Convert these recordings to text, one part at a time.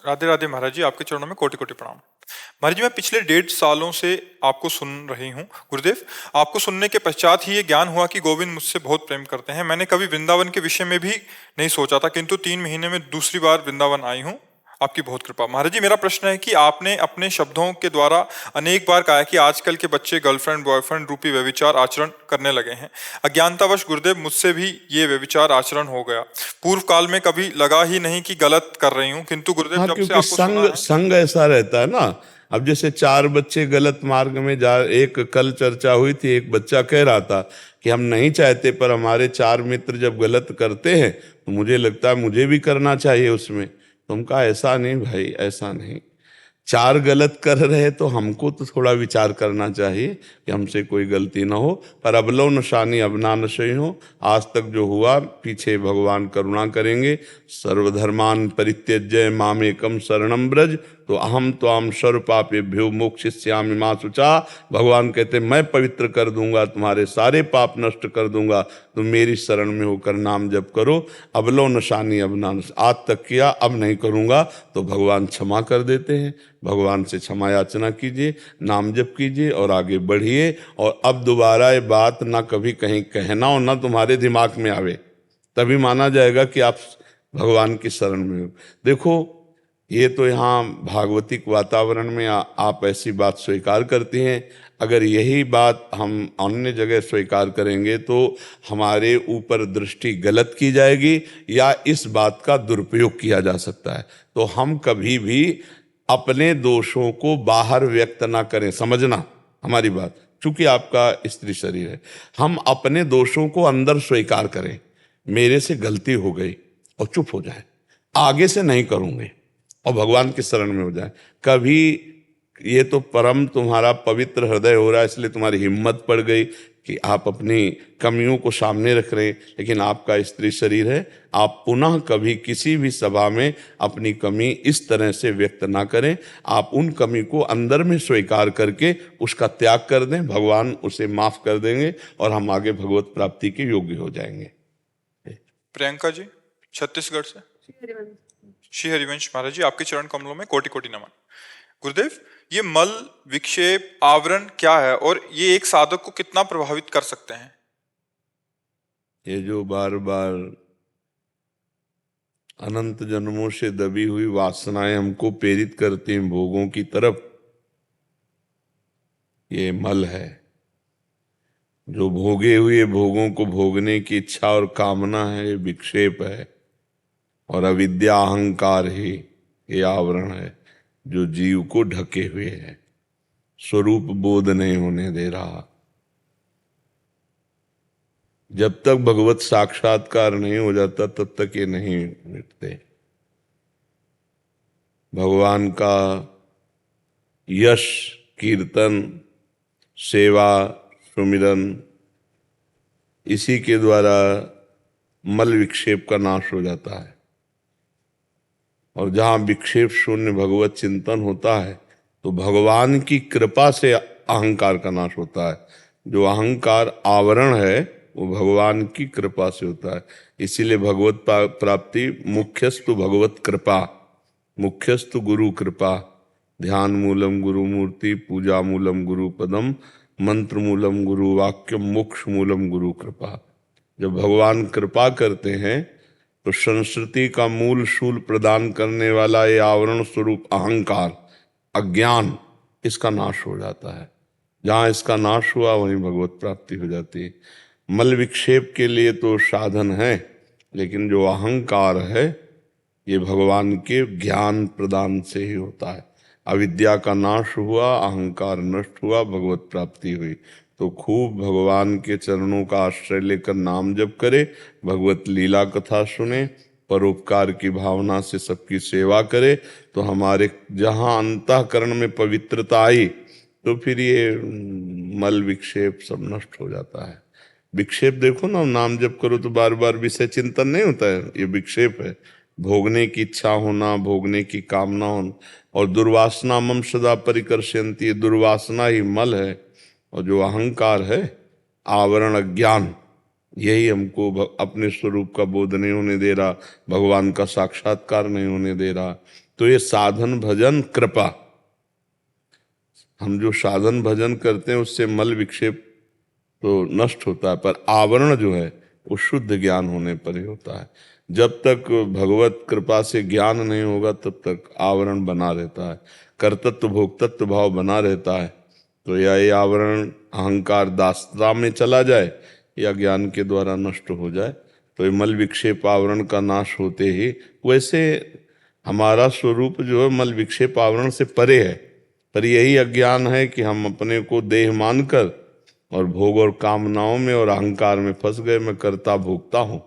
राधे राधे महाराज जी, आपके चरणों में कोटि कोटि प्रणाम। महाराज जी, मैं पिछले 1.5 सालों से आपको सुन रही हूँ गुरुदेव। आपको सुनने के पश्चात ही ये ज्ञान हुआ कि गोविंद मुझसे बहुत प्रेम करते हैं। मैंने कभी वृंदावन के विषय में भी नहीं सोचा था, किंतु 3 महीने में दूसरी बार वृंदावन आई हूँ। आपकी बहुत कृपा। महाराज जी, मेरा प्रश्न है कि आपने अपने शब्दों के द्वारा अनेक बार कहा है कि आजकल के बच्चे गर्लफ्रेंड बॉयफ्रेंड रूपी व्यभिचार आचरण करने लगे हैं। अज्ञानतावश गुरुदेव मुझसे भी ये व्यभिचार आचरण हो गया। पूर्व काल में कभी लगा ही नहीं कि गलत कर रही हूँ, किंतु गुरुदेव हाँ, जब से क्योंकि आपको सुना संग है। संग ऐसा रहता है ना। अब जैसे 4 बच्चे गलत मार्ग में जा, एक कल चर्चा हुई थी, एक बच्चा कह रहा था कि हम नहीं चाहते, पर हमारे 4 मित्र जब गलत करते हैं तो मुझे लगता है मुझे भी करना चाहिए उसमें। तुम कहा ऐसा नहीं भाई, ऐसा नहीं। 4 गलत कर रहे तो हमको तो थोड़ा विचार करना चाहिए कि हमसे कोई गलती ना हो। पर अबलो नशानी अबना नशई हो, आज तक जो हुआ पीछे भगवान करुणा करेंगे। सर्वधर्मान परित्यज्य मामेकम शरणम ब्रज, तो अहम त्वाम सर्व पापेभ्यो मोक्षयिष्यामि मा शुचा। भगवान कहते मैं पवित्र कर दूंगा, तुम्हारे सारे पाप नष्ट कर दूंगा, तुम मेरी शरण में होकर नाम जप करो। अबलो नशानी अबना नश, आज तक किया अब नहीं करूंगा, तो भगवान क्षमा कर देते हैं। भगवान से क्षमा याचना कीजिए, नाम जप कीजिए और आगे बढ़िए। और अब दोबारा ये बात ना कभी कहीं कहना और ना तुम्हारे दिमाग में आवे, तभी माना जाएगा कि आप भगवान की शरण में हो। देखो, ये तो यहाँ भागवतिक वातावरण में आप ऐसी बात स्वीकार करती हैं। अगर यही बात हम अन्य जगह स्वीकार करेंगे तो हमारे ऊपर दृष्टि गलत की जाएगी या इस बात का दुरुपयोग किया जा सकता है। तो हम कभी भी अपने दोषों को बाहर व्यक्त ना करें, समझना हमारी बात। चूंकि आपका स्त्री शरीर है, हम अपने दोषों को अंदर स्वीकार करें, मेरे से गलती हो गई, और चुप हो जाए, आगे से नहीं करूंगे, और भगवान की शरण में हो जाए। कभी ये तो परम तुम्हारा पवित्र हृदय हो रहा है, इसलिए तुम्हारी हिम्मत पड़ गई कि आप अपनी कमियों को सामने रख रहे हैं। लेकिन आपका स्त्री शरीर है, आप पुनः कभी किसी भी सभा में अपनी कमी इस तरह से व्यक्त ना करें। आप उन कमी को अंदर में स्वीकार करके उसका त्याग कर दें, भगवान उसे माफ कर देंगे और हम आगे भगवत प्राप्ति के योग्य हो जाएंगे। प्रियंका जी, छत्तीसगढ़ से। श्री हरिवंश महाराज जी, आपके चरण कमलों में कोटि कोटि नमन। गुरुदेव, ये मल विक्षेप आवरण क्या है और ये एक साधक को कितना प्रभावित कर सकते हैं? ये जो बार बार अनंत जन्मों से दबी हुई वासनाएं हमको प्रेरित करती हैं भोगों की तरफ, ये मल है। जो भोगे हुए भोगों को भोगने की इच्छा और कामना है, ये विक्षेप है। और अविद्या अहंकार ही ये आवरण है जो जीव को ढके हुए है, स्वरूप बोध नहीं होने दे रहा। जब तक भगवत साक्षात्कार नहीं हो जाता तब तक ये नहीं मिटते। भगवान का यश, कीर्तन, सेवा, सुमिरन, इसी के द्वारा मल विक्षेप का नाश हो जाता है। और जहाँ विक्षेप शून्य भगवत चिंतन होता है तो भगवान की कृपा से अहंकार का नाश होता है। जो अहंकार आवरण है वो भगवान की कृपा से होता है। इसीलिए भगवत प्राप्ति मुख्यस्तु भगवत कृपा, मुख्यस्तु गुरु कृपा। ध्यान मूलम गुरु मूर्ति, पूजा मूलम गुरु पदम, मंत्र मूलम गुरु वाक्यम, मोक्ष मूलम गुरु कृपा। जब भगवान कृपा करते हैं तो संस्कृति का मूल शूल प्रदान करने वाला ये आवरण स्वरूप अहंकार, अज्ञान, इसका नाश हो जाता है। जहाँ इसका नाश हुआ वहीं भगवत प्राप्ति हो जाती है। मल विक्षेप के लिए तो साधन है, लेकिन जो अहंकार है ये भगवान के ज्ञान प्रदान से ही होता है। अविद्या का नाश हुआ, अहंकार नष्ट हुआ, भगवत प्राप्ति हुई। तो खूब भगवान के चरणों का आश्रय लेकर नाम जप करे, भगवत लीला कथा सुने, परोपकार की भावना से सबकी सेवा करे, तो हमारे जहाँ अंतःकरण में पवित्रता आई तो फिर ये मल विक्षेप सब नष्ट हो जाता है। विक्षेप देखो ना, नाम जप करो तो बार बार विषय चिंतन नहीं होता है, ये विक्षेप है। भोगने की इच्छा होना, भोगने की कामना होना। और दुर्वासना मम सदा परिकर्षयन्ति, दुर्वासना ही मल है। और जो अहंकार है, आवरण अज्ञान, यही हमको अपने स्वरूप का बोध नहीं होने दे रहा, भगवान का साक्षात्कार नहीं होने दे रहा। तो ये साधन भजन कृपा, हम जो साधन भजन करते हैं उससे मल विक्षेप तो नष्ट होता है, पर आवरण जो है वो शुद्ध ज्ञान होने पर ही होता है। जब तक भगवत कृपा से ज्ञान नहीं होगा तब तक आवरण बना रहता है, कर्तृत्व भोक्तृत्व भाव बना रहता है। तो या ये आवरण अहंकार दासता में चला जाए या ज्ञान के द्वारा नष्ट हो जाए। तो ये मल विक्षेप आवरण का नाश होते ही, वैसे हमारा स्वरूप जो है मल विक्षेप आवरण से परे है, पर यही अज्ञान है कि हम अपने को देह मानकर और भोग और कामनाओं में और अहंकार में फंस गए, मैं करता भोगता हूँ।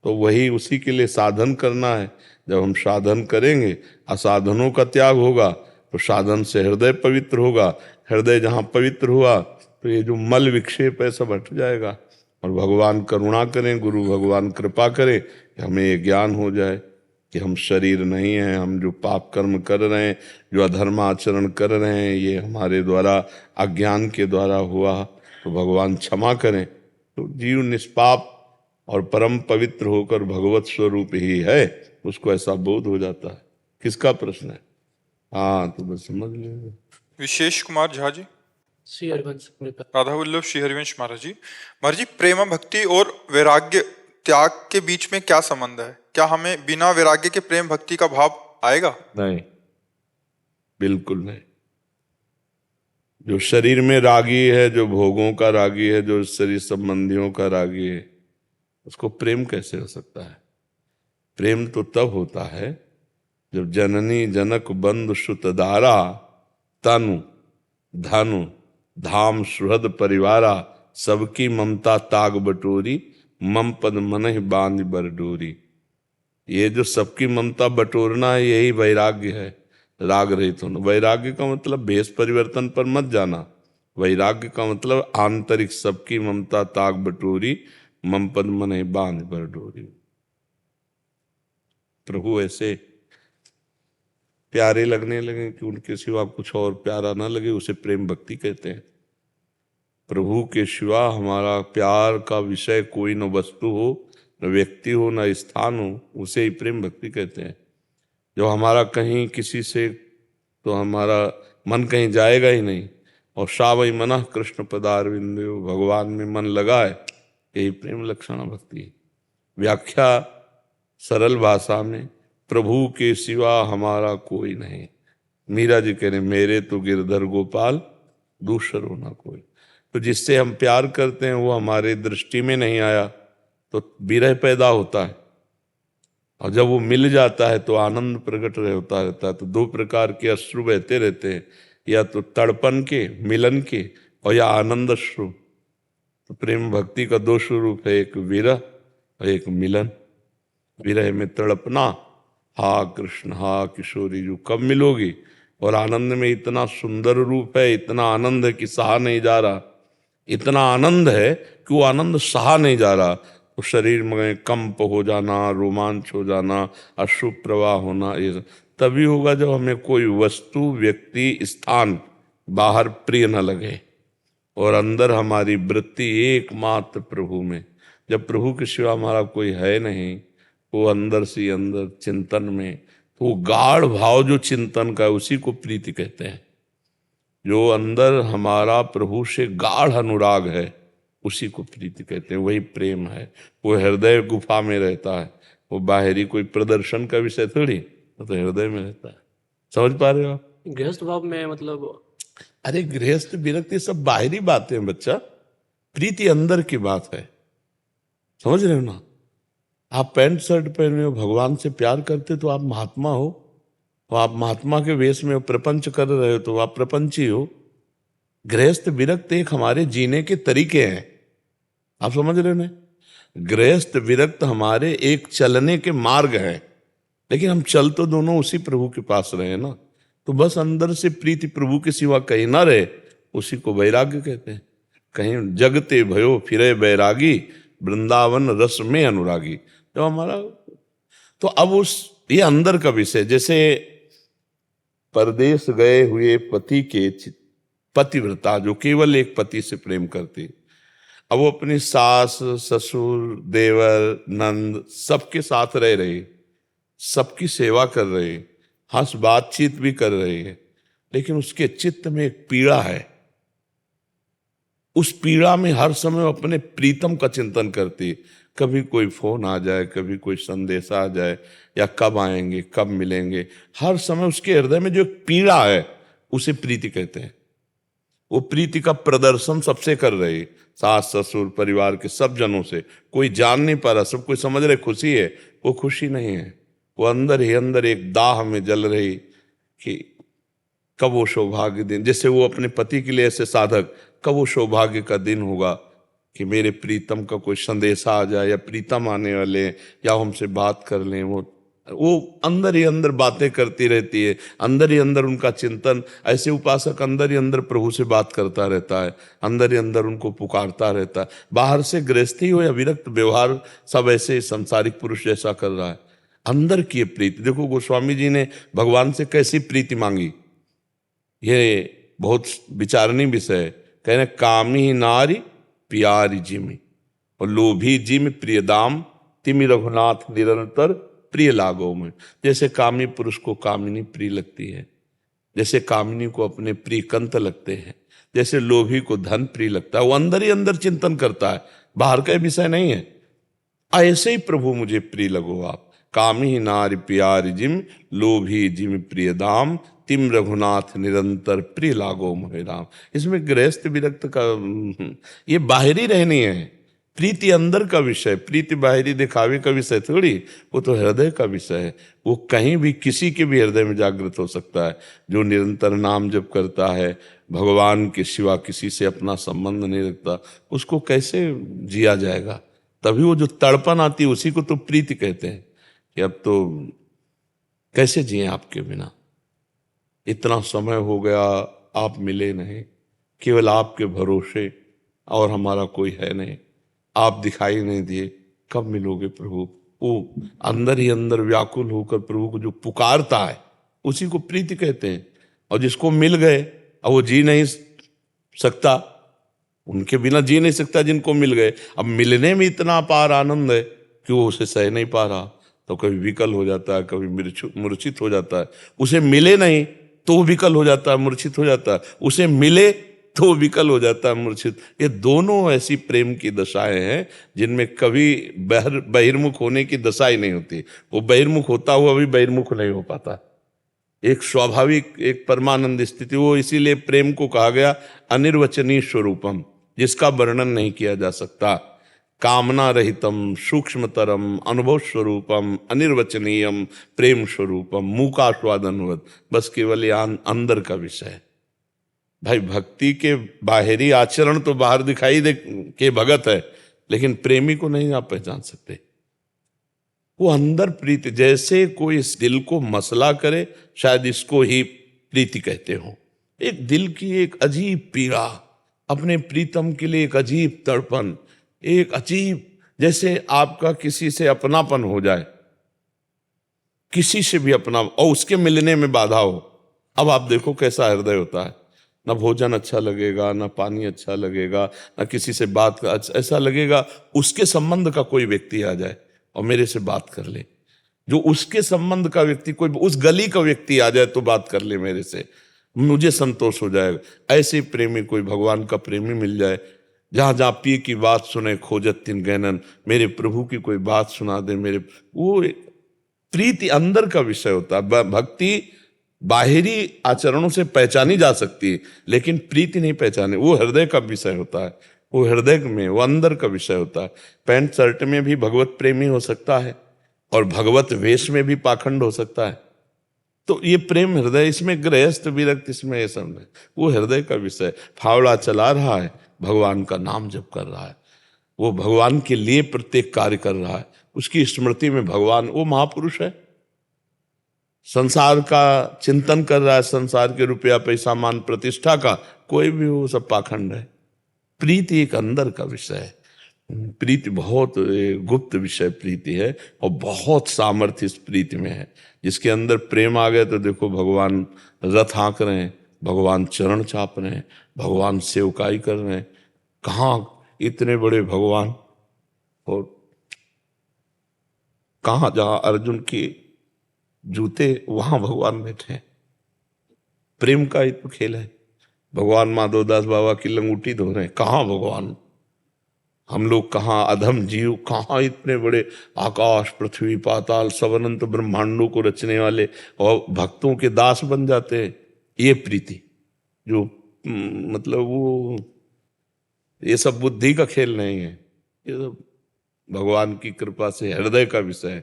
तो वही उसी के लिए साधन करना है। जब हम साधन करेंगे, असाधनों का त्याग होगा, तो साधन से हृदय पवित्र होगा। हृदय जहाँ पवित्र हुआ तो ये जो मल विक्षेप है सब हट जाएगा। और भगवान करुणा करें, गुरु भगवान कृपा करें कि हमें ये ज्ञान हो जाए कि हम शरीर नहीं हैं, हम जो पाप कर्म कर रहे हैं, जो अधर्म आचरण कर रहे हैं, ये हमारे द्वारा अज्ञान के द्वारा हुआ, तो भगवान क्षमा करें। तो जीव निष्पाप और परम पवित्र होकर भगवत स्वरूप ही है, उसको ऐसा बोध हो जाता है। किसका प्रश्न है? हाँ, तो बस समझ लीजिए। विशेष कुमार झा जी। श्री हरिवंश राधा वल्लभ श्री हरिवंश महाराज जी। महाराज जी, प्रेम भक्ति और वैराग्य त्याग के बीच में क्या संबंध है? क्या हमें बिना वैराग्य के प्रेम भक्ति का भाव आएगा? नहीं, बिल्कुल नहीं। जो शरीर में रागी है, जो भोगों का रागी है, जो शरीर संबंधियों का रागी है, उसको प्रेम कैसे हो सकता है? प्रेम तो तब होता है जब जननी जनक बंधु सुत दारा तनु धनु धाम सुहृद परिवारा सबकी ममता ताग बटोरी मम पद मनहि बांध बर डोरी। ये जो सबकी ममता बटोरना है, यही वैराग्य है, राग रहित होना। वैराग्य का मतलब भेष परिवर्तन पर मत जाना। वैराग्य का मतलब आंतरिक सबकी ममता ताग बटोरी मम पद मनहि बांध बर डोरी। प्रभु ऐसे प्यारे लगने लगे कि उनके सिवा कुछ और प्यारा ना लगे, उसे प्रेम भक्ति कहते हैं। प्रभु के सिवा हमारा प्यार का विषय कोई न वस्तु हो, न व्यक्ति हो, न स्थान हो, उसे ही प्रेम भक्ति कहते हैं। जो हमारा कहीं किसी से, तो हमारा मन कहीं जाएगा ही नहीं। और सावई मना कृष्ण पदारविंदो, भगवान में मन लगाए, यही प्रेम लक्षण भक्ति है। व्याख्या सरल भाषा में, प्रभु के सिवा हमारा कोई नहीं। मीरा जी कह रहे, मेरे तो गिरधर गोपाल दूसरो ना कोई। तो जिससे हम प्यार करते हैं वो हमारे दृष्टि में नहीं आया तो विरह पैदा होता है, और जब वो मिल जाता है तो आनंद प्रकट होता रहता है। तो दो प्रकार के अश्रु बहते रहते हैं, या तो तड़पन के, मिलन के, और या आनंद अश्रु। तो प्रेम भक्ति का दो स्वरूप है, एक विरह और एक मिलन। विरह में तड़पना, हा कृष्ण हा किशोरी जो कब मिलोगी, और आनंद में इतना सुंदर रूप है, इतना आनंद है कि सहा नहीं जा रहा, इतना आनंद है कि वो आनंद सहा नहीं जा रहा। तो शरीर में कंप हो जाना, रोमांच हो जाना, अश्रु प्रवाह होना, ये तभी होगा जब हमें कोई वस्तु, व्यक्ति, स्थान बाहर प्रिय न लगे और अंदर हमारी वृत्ति एकमात्र प्रभु में। जब प्रभु के सिवा हमारा कोई है नहीं, वो अंदर से अंदर चिंतन में, तो गाढ़ भाव जो चिंतन का है उसी को प्रीति कहते हैं। जो अंदर हमारा प्रभु से गाढ़ अनुराग है उसी को प्रीति कहते हैं, वही प्रेम है। वो हृदय गुफा में रहता है, वो बाहरी कोई प्रदर्शन का विषय थोड़ी, तो हृदय में रहता है। समझ पा रहे हो आप? गृहस्थ भाव में मतलब, अरे गृहस्थ विरक्ति सब बाहरी बातें हैं बच्चा, प्रीति अंदर की बात है। समझ रहे हो ना? आप पैंट शर्ट पहने हो, भगवान से प्यार करते तो आप महात्मा हो, और आप महात्मा के वेश में प्रपंच कर रहे हो तो आप प्रपंची हो। गृहस्थ विरक्त एक हमारे जीने के तरीके हैं, आप समझ रहे हो ना? गृहस्थ विरक्त हमारे एक चलने के मार्ग हैं, लेकिन हम चल तो दोनों उसी प्रभु के पास रहे हैं ना। तो बस अंदर से प्रीति प्रभु के सिवा कहीं ना रहे, उसी को वैराग्य कहते हैं। कहीं जगते भयो फिरे बैरागी, वृंदावन रस में अनुरागी। तो हमारा, तो अब उस ये अंदर का विषय, जैसे परदेश गए हुए पति के पतिव्रता जो केवल एक पति से प्रेम करती, अब वो अपनी सास, ससुर, देवर, नंद सबके साथ रह रही, सबकी सेवा कर रही, हंस बातचीत भी कर रही है, लेकिन उसके चित्त में एक पीड़ा है। उस पीड़ा में हर समय वो अपने प्रीतम का चिंतन करती है। कभी कोई फोन आ जाए, कभी कोई संदेश आ जाए, या कब आएंगे, कब मिलेंगे, हर समय उसके हृदय में जो एक पीड़ा है उसे प्रीति कहते हैं। वो प्रीति का प्रदर्शन सबसे कर रही, सास ससुर परिवार के सब जनों से। कोई जान नहीं पा रहा, सब कोई समझ रहे खुशी है, वो खुशी नहीं है। वो अंदर ही अंदर एक दाह में जल रही कि कब वो सौभाग्य दिन, जैसे वो अपने पति के लिए ऐसे साधक, कब वो सौभाग्य का दिन होगा कि मेरे प्रीतम का कोई संदेशा आ जाए, या प्रीतम आने वाले, या हमसे बात कर लें। वो अंदर ही अंदर बातें करती रहती है, अंदर ही अंदर उनका चिंतन। ऐसे उपासक अंदर ही अंदर प्रभु से बात करता रहता है, अंदर ही अंदर उनको पुकारता रहता है। बाहर से गृहस्थी हो या विरक्त व्यवहार, सब ऐसे संसारिक पुरुष जैसा कर रहा है। अंदर की प्रीति देखो, गोस्वामी जी ने भगवान से कैसी प्रीति मांगी, ये बहुत विचारणीय विषय है। कह रहे कामी नारी प्यारी जिमी, और लोभी जिम प्रिय दाम, तिमि रघुनाथ निरंतर प्रिय लागो में। जैसे कामी पुरुष को कामिनी प्रिय लगती है, जैसे कामिनी को अपने प्रिय कंत लगते हैं, जैसे लोभी को धन प्रिय लगता है। वो अंदर ही अंदर चिंतन करता है, बाहर का विषय नहीं है। ऐसे ही प्रभु मुझे प्रिय लगो आप। कामी नारी प्यारी जिम, लोभी जिम प्रिय दाम, तिम रघुनाथ निरंतर प्रिय लागो मोहे राम। इसमें गृहस्थ विरक्त का ये बाहरी रहनी है, प्रीति अंदर का विषय। प्रीति बाहरी दिखावे का विषय थोड़ी, वो तो हृदय का विषय है। वो कहीं भी किसी के भी हृदय में जागृत हो सकता है। जो निरंतर नाम जप करता है, भगवान के सिवा किसी से अपना संबंध नहीं रखता, उसको कैसे जिया जाएगा। तभी वो जो तड़पन आती है उसी को तो प्रीति कहते हैं, कि अब तो कैसे जिए आपके बिना, इतना समय हो गया आप मिले नहीं, केवल आपके भरोसे, और हमारा कोई है नहीं, आप दिखाई नहीं दिए, कब मिलोगे प्रभु। वो अंदर ही अंदर व्याकुल होकर प्रभु को जो पुकारता है उसी को प्रीति कहते हैं। और जिसको मिल गए, अब वो जी नहीं सकता, उनके बिना जी नहीं सकता जिनको मिल गए। अब मिलने में इतना अपार आनंद है कि वो उसे सह नहीं पा रहा, तो कभी विकल हो जाता है, कभी मूर्छित हो जाता है। उसे मिले नहीं तो विकल हो जाता है, मूर्छित हो जाता है, उसे मिले तो विकल हो जाता है, मूर्छित। ये दोनों ऐसी प्रेम की दशाएं हैं जिनमें कभी बहिर्मुख होने की दशा ही नहीं होती। वो बहिर्मुख होता हुआ भी बहिर्मुख नहीं हो पाता। एक स्वाभाविक, एक परमानंद स्थिति। वो इसीलिए प्रेम को कहा गया अनिर्वचनीय स्वरूपम, जिसका वर्णन नहीं किया जा सकता। कामना रहितम सूक्ष्मतरम अनुभव स्वरूपम अनिर्वचनीयम प्रेम स्वरूपम मूकास्वादनवत। बस केवल यहाँ अंदर का विषय है। भाई भक्ति के बाहरी आचरण तो बाहर दिखाई दे के भगत है, लेकिन प्रेमी को नहीं आप पहचान सकते। वो अंदर प्रीति, जैसे कोई इस दिल को मसला करे, शायद इसको ही प्रीति कहते हो। एक दिल की एक अजीब पीड़ा, अपने प्रीतम के लिए एक अजीब तड़पन, एक अजीब, जैसे आपका किसी से अपनापन हो जाए, किसी से भी अपना, और उसके मिलने में बाधा हो। अब आप देखो कैसा हृदय होता है, ना भोजन अच्छा लगेगा, ना पानी अच्छा लगेगा, ना किसी से बात का ऐसा लगेगा। उसके संबंध का कोई व्यक्ति आ जाए और मेरे से बात कर ले, जो उसके संबंध का व्यक्ति, कोई उस गली का व्यक्ति आ जाए तो बात कर ले मेरे से, मुझे संतोष हो जाएगा। ऐसे प्रेमी, कोई भगवान का प्रेमी मिल जाए, जहां जहां पी की बात सुने खोजत तिन गैनन, मेरे प्रभु की कोई बात सुना दे मेरे, वो प्रीति अंदर का विषय होता है। भक्ति बाहरी आचरणों से पहचानी जा सकती है, लेकिन प्रीति नहीं पहचाने, वो हृदय का विषय होता है। वो हृदय में, वो अंदर का विषय होता है। पैंट शर्ट में भी भगवत प्रेमी हो सकता है, और भगवत वेश में भी पाखंड हो सकता है। तो ये प्रेम हृदय, इसमें गृहस्थ विरक्त, इसमें ये सब नहीं, वो हृदय का विषय। फावड़ा चला रहा है, भगवान का नाम जप कर रहा है, वो भगवान के लिए प्रत्येक कार्य कर रहा है, उसकी स्मृति में भगवान, वो महापुरुष है। संसार का चिंतन कर रहा है, संसार के रुपया पैसा मान प्रतिष्ठा का, कोई भी वो सब पाखंड है। प्रीति एक अंदर का विषय है। प्रीति बहुत गुप्त विषय प्रीति है, और बहुत सामर्थ्य इस प्रीति में है। जिसके अंदर प्रेम आ गया तो देखो भगवान रथ हाँक रहे हैं, भगवान चरण चाप रहे हैं, भगवान सेवकाई कर रहे हैं। कहाँ इतने बड़े भगवान, और कहाँ जहां अर्जुन के जूते वहां भगवान बैठे हैं। प्रेम का ही तो खेल है। भगवान माधवदास बाबा की लंगूटी धो रहे हैं, कहाँ भगवान? हम लोग कहाँ अधम जीव, कहाँ इतने बड़े आकाश पृथ्वी पाताल सब अनंत ब्रह्मांडों को रचने वाले, और भक्तों के दास बन जाते हैं। ये प्रीति जो मतलब वो, ये सब बुद्धि का खेल नहीं है, ये सब भगवान की कृपा से हृदय का विषय है।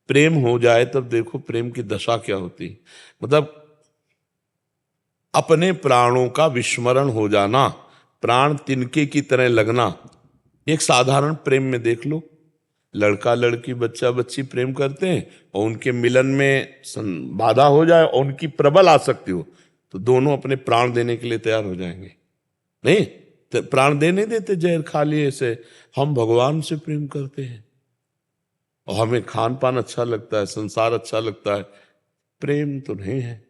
प्रेम हो जाए तब देखो प्रेम की दशा क्या होती है। मतलब अपने प्राणों का विस्मरण हो जाना, प्राण तिनके की तरह लगना। एक साधारण प्रेम में देख लो, लड़का लड़की बच्चा बच्ची प्रेम करते हैं और उनके मिलन में बाधा हो जाए और उनकी प्रबल आसक्ति हो तो दोनों अपने प्राण देने के लिए तैयार हो जाएंगे। नहीं तो प्राण दे नहीं देते, जहर खा लिए से। हम भगवान से प्रेम करते हैं और हमें खान पान अच्छा लगता है, संसार अच्छा लगता है, प्रेम तो नहीं है।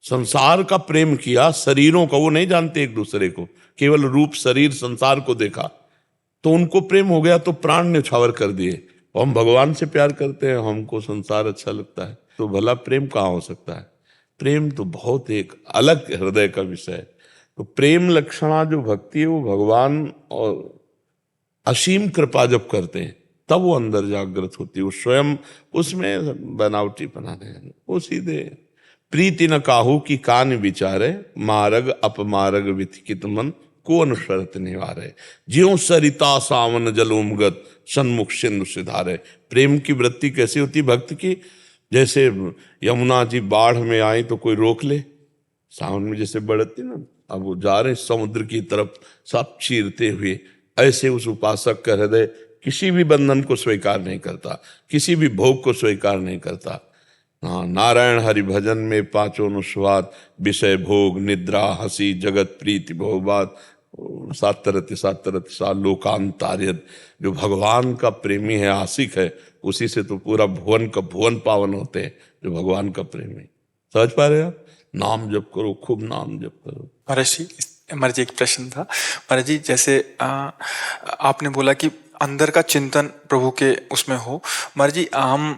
संसार का प्रेम किया, शरीरों का, वो नहीं जानते एक दूसरे को, केवल रूप शरीर संसार को देखा तो उनको प्रेम हो गया, तो प्राण न्यौछावर कर दिए। हम भगवान से प्यार करते हैं, हमको संसार अच्छा लगता है, तो भला प्रेम कहाँ हो सकता है? प्रेम तो बहुत एक अलग हृदय का विषय है। तो प्रेम लक्षणा जो भक्ति है वो भगवान और असीम कृपा जब करते हैं तब वो अंदर जागृत होती है। वो स्वयं उसमें बनावटी बनाने हैं, वो सीधे प्रीति न काहू की कान विचारे, मार्ग अपमार्ग विथिकित मन को अनुसरत निवारे, ज्यों सरिता सावन जलोमगत सन्मुख सिंधु सिधारे। प्रेम की वृत्ति कैसी होती भक्त की? जैसे यमुना जी बाढ़ में आई तो कोई रोक ले, सावन में जैसे बढ़ती ना, अब वो जा रहे समुद्र की तरफ सब चीरते हुए, ऐसे उस उपासक का हृदय किसी भी बंधन को स्वीकार नहीं करता, किसी भी भोग को स्वीकार नहीं करता। हाँ, नारायण हरि भजन में पांचों अनुस्वाद, विषय भोग निद्रा हंसी जगत प्रीति भोगवाद, सातरति सातरति सा लोकांतार्यत। जो भगवान का प्रेमी है, आशिक है, उसी से तो पूरा भुवन का भुवन पावन होते हैं, जो भगवान का प्रेमी। समझ पा रहे आप? नाम जप करो, खूब नाम जप करो। महाराज जी, महाराज जी एक प्रश्न था। महाराज जी जैसे आपने बोला कि अंदर का चिंतन प्रभु के उसमें हो। महाराज जी हम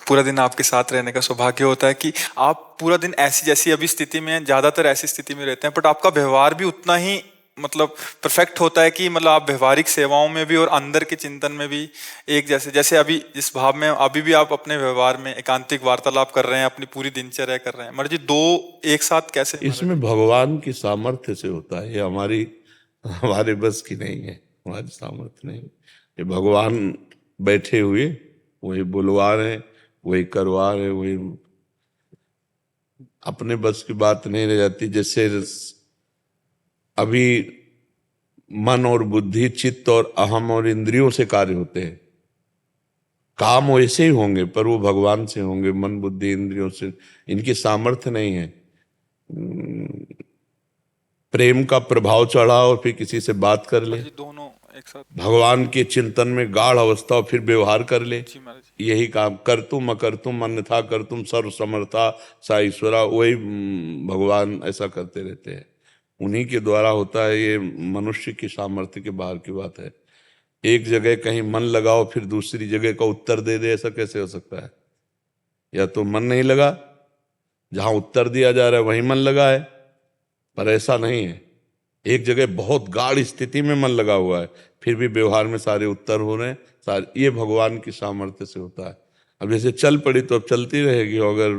पूरा दिन आपके साथ रहने का सौभाग्य होता है कि आप पूरा दिन ऐसी जैसी अभी स्थिति में, ज्यादातर ऐसी स्थिति में रहते हैं, बट आपका व्यवहार भी उतना ही मतलब परफेक्ट होता है कि मतलब आप व्यवहारिक सेवाओं में भी और अंदर के चिंतन में भी एक जैसे अभी जिस भाव में अभी भी आप अपने व्यवहार में एकांतिक वार्तालाप कर रहे हैं, अपनी पूरी दिनचर्या कर रहे हैं। महाराज जी दो एक साथ कैसे? इसमें भगवान की सामर्थ्य से होता है, ये हमारे बस की नहीं है, हमारी सामर्थ्य नहीं। ये भगवान बैठे हुए वही बुलवा रहे, वही करवा रहे, वही अपने बस की बात नहीं रह जाती। जैसे अभी मन और बुद्धि, चित्त और अहम और इंद्रियों से कार्य होते हैं, काम वैसे ही होंगे पर वो भगवान से होंगे, मन बुद्धि इंद्रियों से। इनकी सामर्थ्य नहीं है। प्रेम का प्रभाव चढ़ा और फिर किसी से बात कर ले, दोनों एक साथ भगवान के चिंतन में गाढ़ अवस्था और फिर व्यवहार कर ले, जी महाराज। यही काम कर तुम अकर तुम अन्यथा कर तुम सर्व समर्था सा ईश्वरा। वही भगवान ऐसा करते रहते हैं, उन्हीं के द्वारा होता है। ये मनुष्य की सामर्थ्य के बाहर की बात है। एक जगह कहीं मन लगाओ फिर दूसरी जगह का उत्तर दे दे, ऐसा कैसे हो सकता है? या तो मन नहीं लगा, जहां उत्तर दिया जा रहा है वहीं मन लगा है, पर ऐसा नहीं है। एक जगह बहुत गाढ़ स्थिति में मन लगा हुआ है, फिर भी व्यवहार में सारे उत्तर हो रहे हैं सारे। ये भगवान की सामर्थ्य से होता है। अब जैसे चल पड़ी तो अब चलती रहेगी, अगर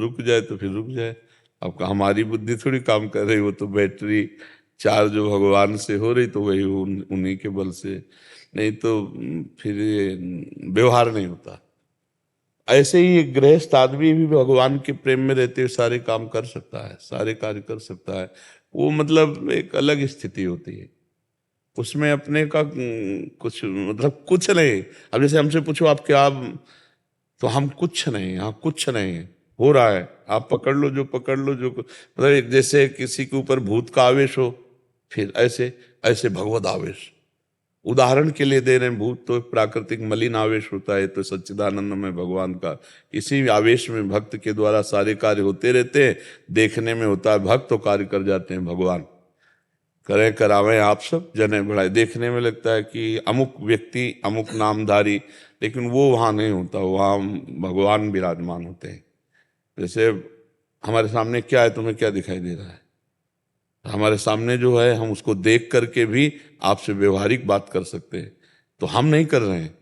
रुक जाए तो फिर रुक जाए। अब हमारी बुद्धि थोड़ी काम कर रही, वो तो बैटरी चार्ज जो भगवान से हो रही तो वही उन्हीं के बल से, नहीं तो फिर व्यवहार नहीं होता। ऐसे ही एक गृहस्थ आदमी भी भगवान के प्रेम में रहते हुए सारे काम कर सकता है, सारे कार्य कर सकता है। वो मतलब एक अलग स्थिति होती है, उसमें अपने का कुछ मतलब कुछ नहीं। अब जैसे हमसे पूछो आप क्या, तो हम कुछ नहीं, हाँ कुछ नहीं हो रहा है, आप पकड़ लो जो पकड़ लो, जो मतलब जैसे किसी के ऊपर भूत का आवेश हो, फिर ऐसे ऐसे भगवत आवेश। उदाहरण के लिए दे रहे हैं, भूत तो प्राकृतिक मलिन आवेश होता है, तो सच्चिदानंद में भगवान का इसी आवेश में भक्त के द्वारा सारे कार्य होते रहते हैं। देखने में होता है भक्त तो कार्य कर जाते हैं भगवान। करें करावें आप सब जने बढ़ाए। देखने में लगता है कि अमुक व्यक्ति अमुक नामधारी, लेकिन वो वहाँ नहीं होता, वहाँ भगवान विराजमान होते हैं। जैसे हमारे सामने क्या है, तुम्हें क्या दिखाई दे रहा है? हमारे सामने जो है हम उसको देख करके भी आपसे व्यवहारिक बात कर सकते हैं, तो हम नहीं कर रहे हैं,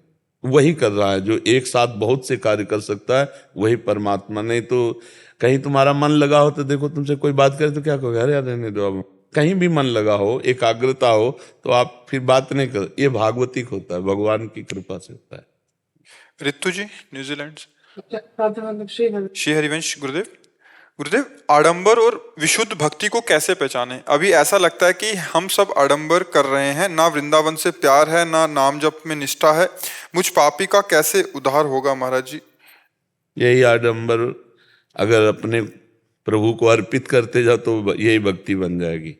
वही कर रहा है। जो एक साथ बहुत से कार्य कर सकता है वही परमात्मा। नहीं तो कहीं तुम्हारा मन लगा हो तो देखो, तुमसे कोई बात करे तो क्या कहोगे, अरे यार रहने दो। अब कहीं भी मन लगा हो, एकाग्रता हो, तो आप फिर बात नहीं कर। ये भागवतिक होता है, भगवान की कृपा से होता है। रितु जी न्यूजीलैंड से। श्री श्री हरिवंश। गुरुदेव, गुरुदेव आडंबर और विशुद्ध भक्ति को कैसे पहचाने? अभी ऐसा लगता है कि हम सब आडंबर कर रहे हैं, ना वृंदावन से प्यार है, ना नाम जप में निष्ठा है। मुझ पापी का कैसे उद्धार होगा महाराज जी? यही आडंबर अगर अपने प्रभु को अर्पित करते जाओ तो यही भक्ति बन जाएगी।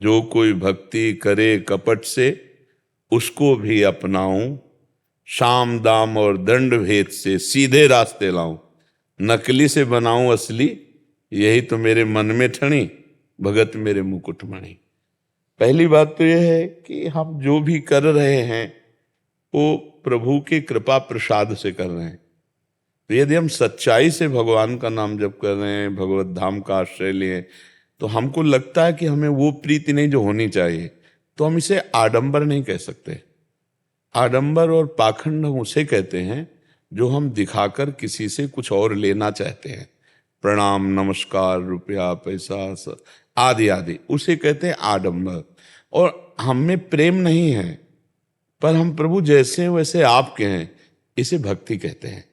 जो कोई भक्ति करे कपट से, उसको भी अपनाऊं, शाम दाम और दंड भेद से सीधे रास्ते लाऊं, नकली से बनाऊं असली, यही तो मेरे मन में ठनी, भगत मेरे मुकुटमणि। पहली बात तो यह है कि हम जो भी कर रहे हैं वो प्रभु की कृपा प्रसाद से कर रहे हैं। तो यदि हम सच्चाई से भगवान का नाम जप कर रहे हैं, भगवत धाम का आश्रय लिए, तो हमको लगता है कि हमें वो प्रीति नहीं जो होनी चाहिए, तो हम इसे आडंबर नहीं कह सकते। आडंबर और पाखंड हम उसे कहते हैं जो हम दिखाकर किसी से कुछ और लेना चाहते हैं। प्रणाम, नमस्कार, रुपया, पैसा आदि आदि, उसे कहते हैं आडंबर। और हम में प्रेम नहीं है, पर हम प्रभु जैसे वैसे आपके हैं, इसे भक्ति कहते हैं।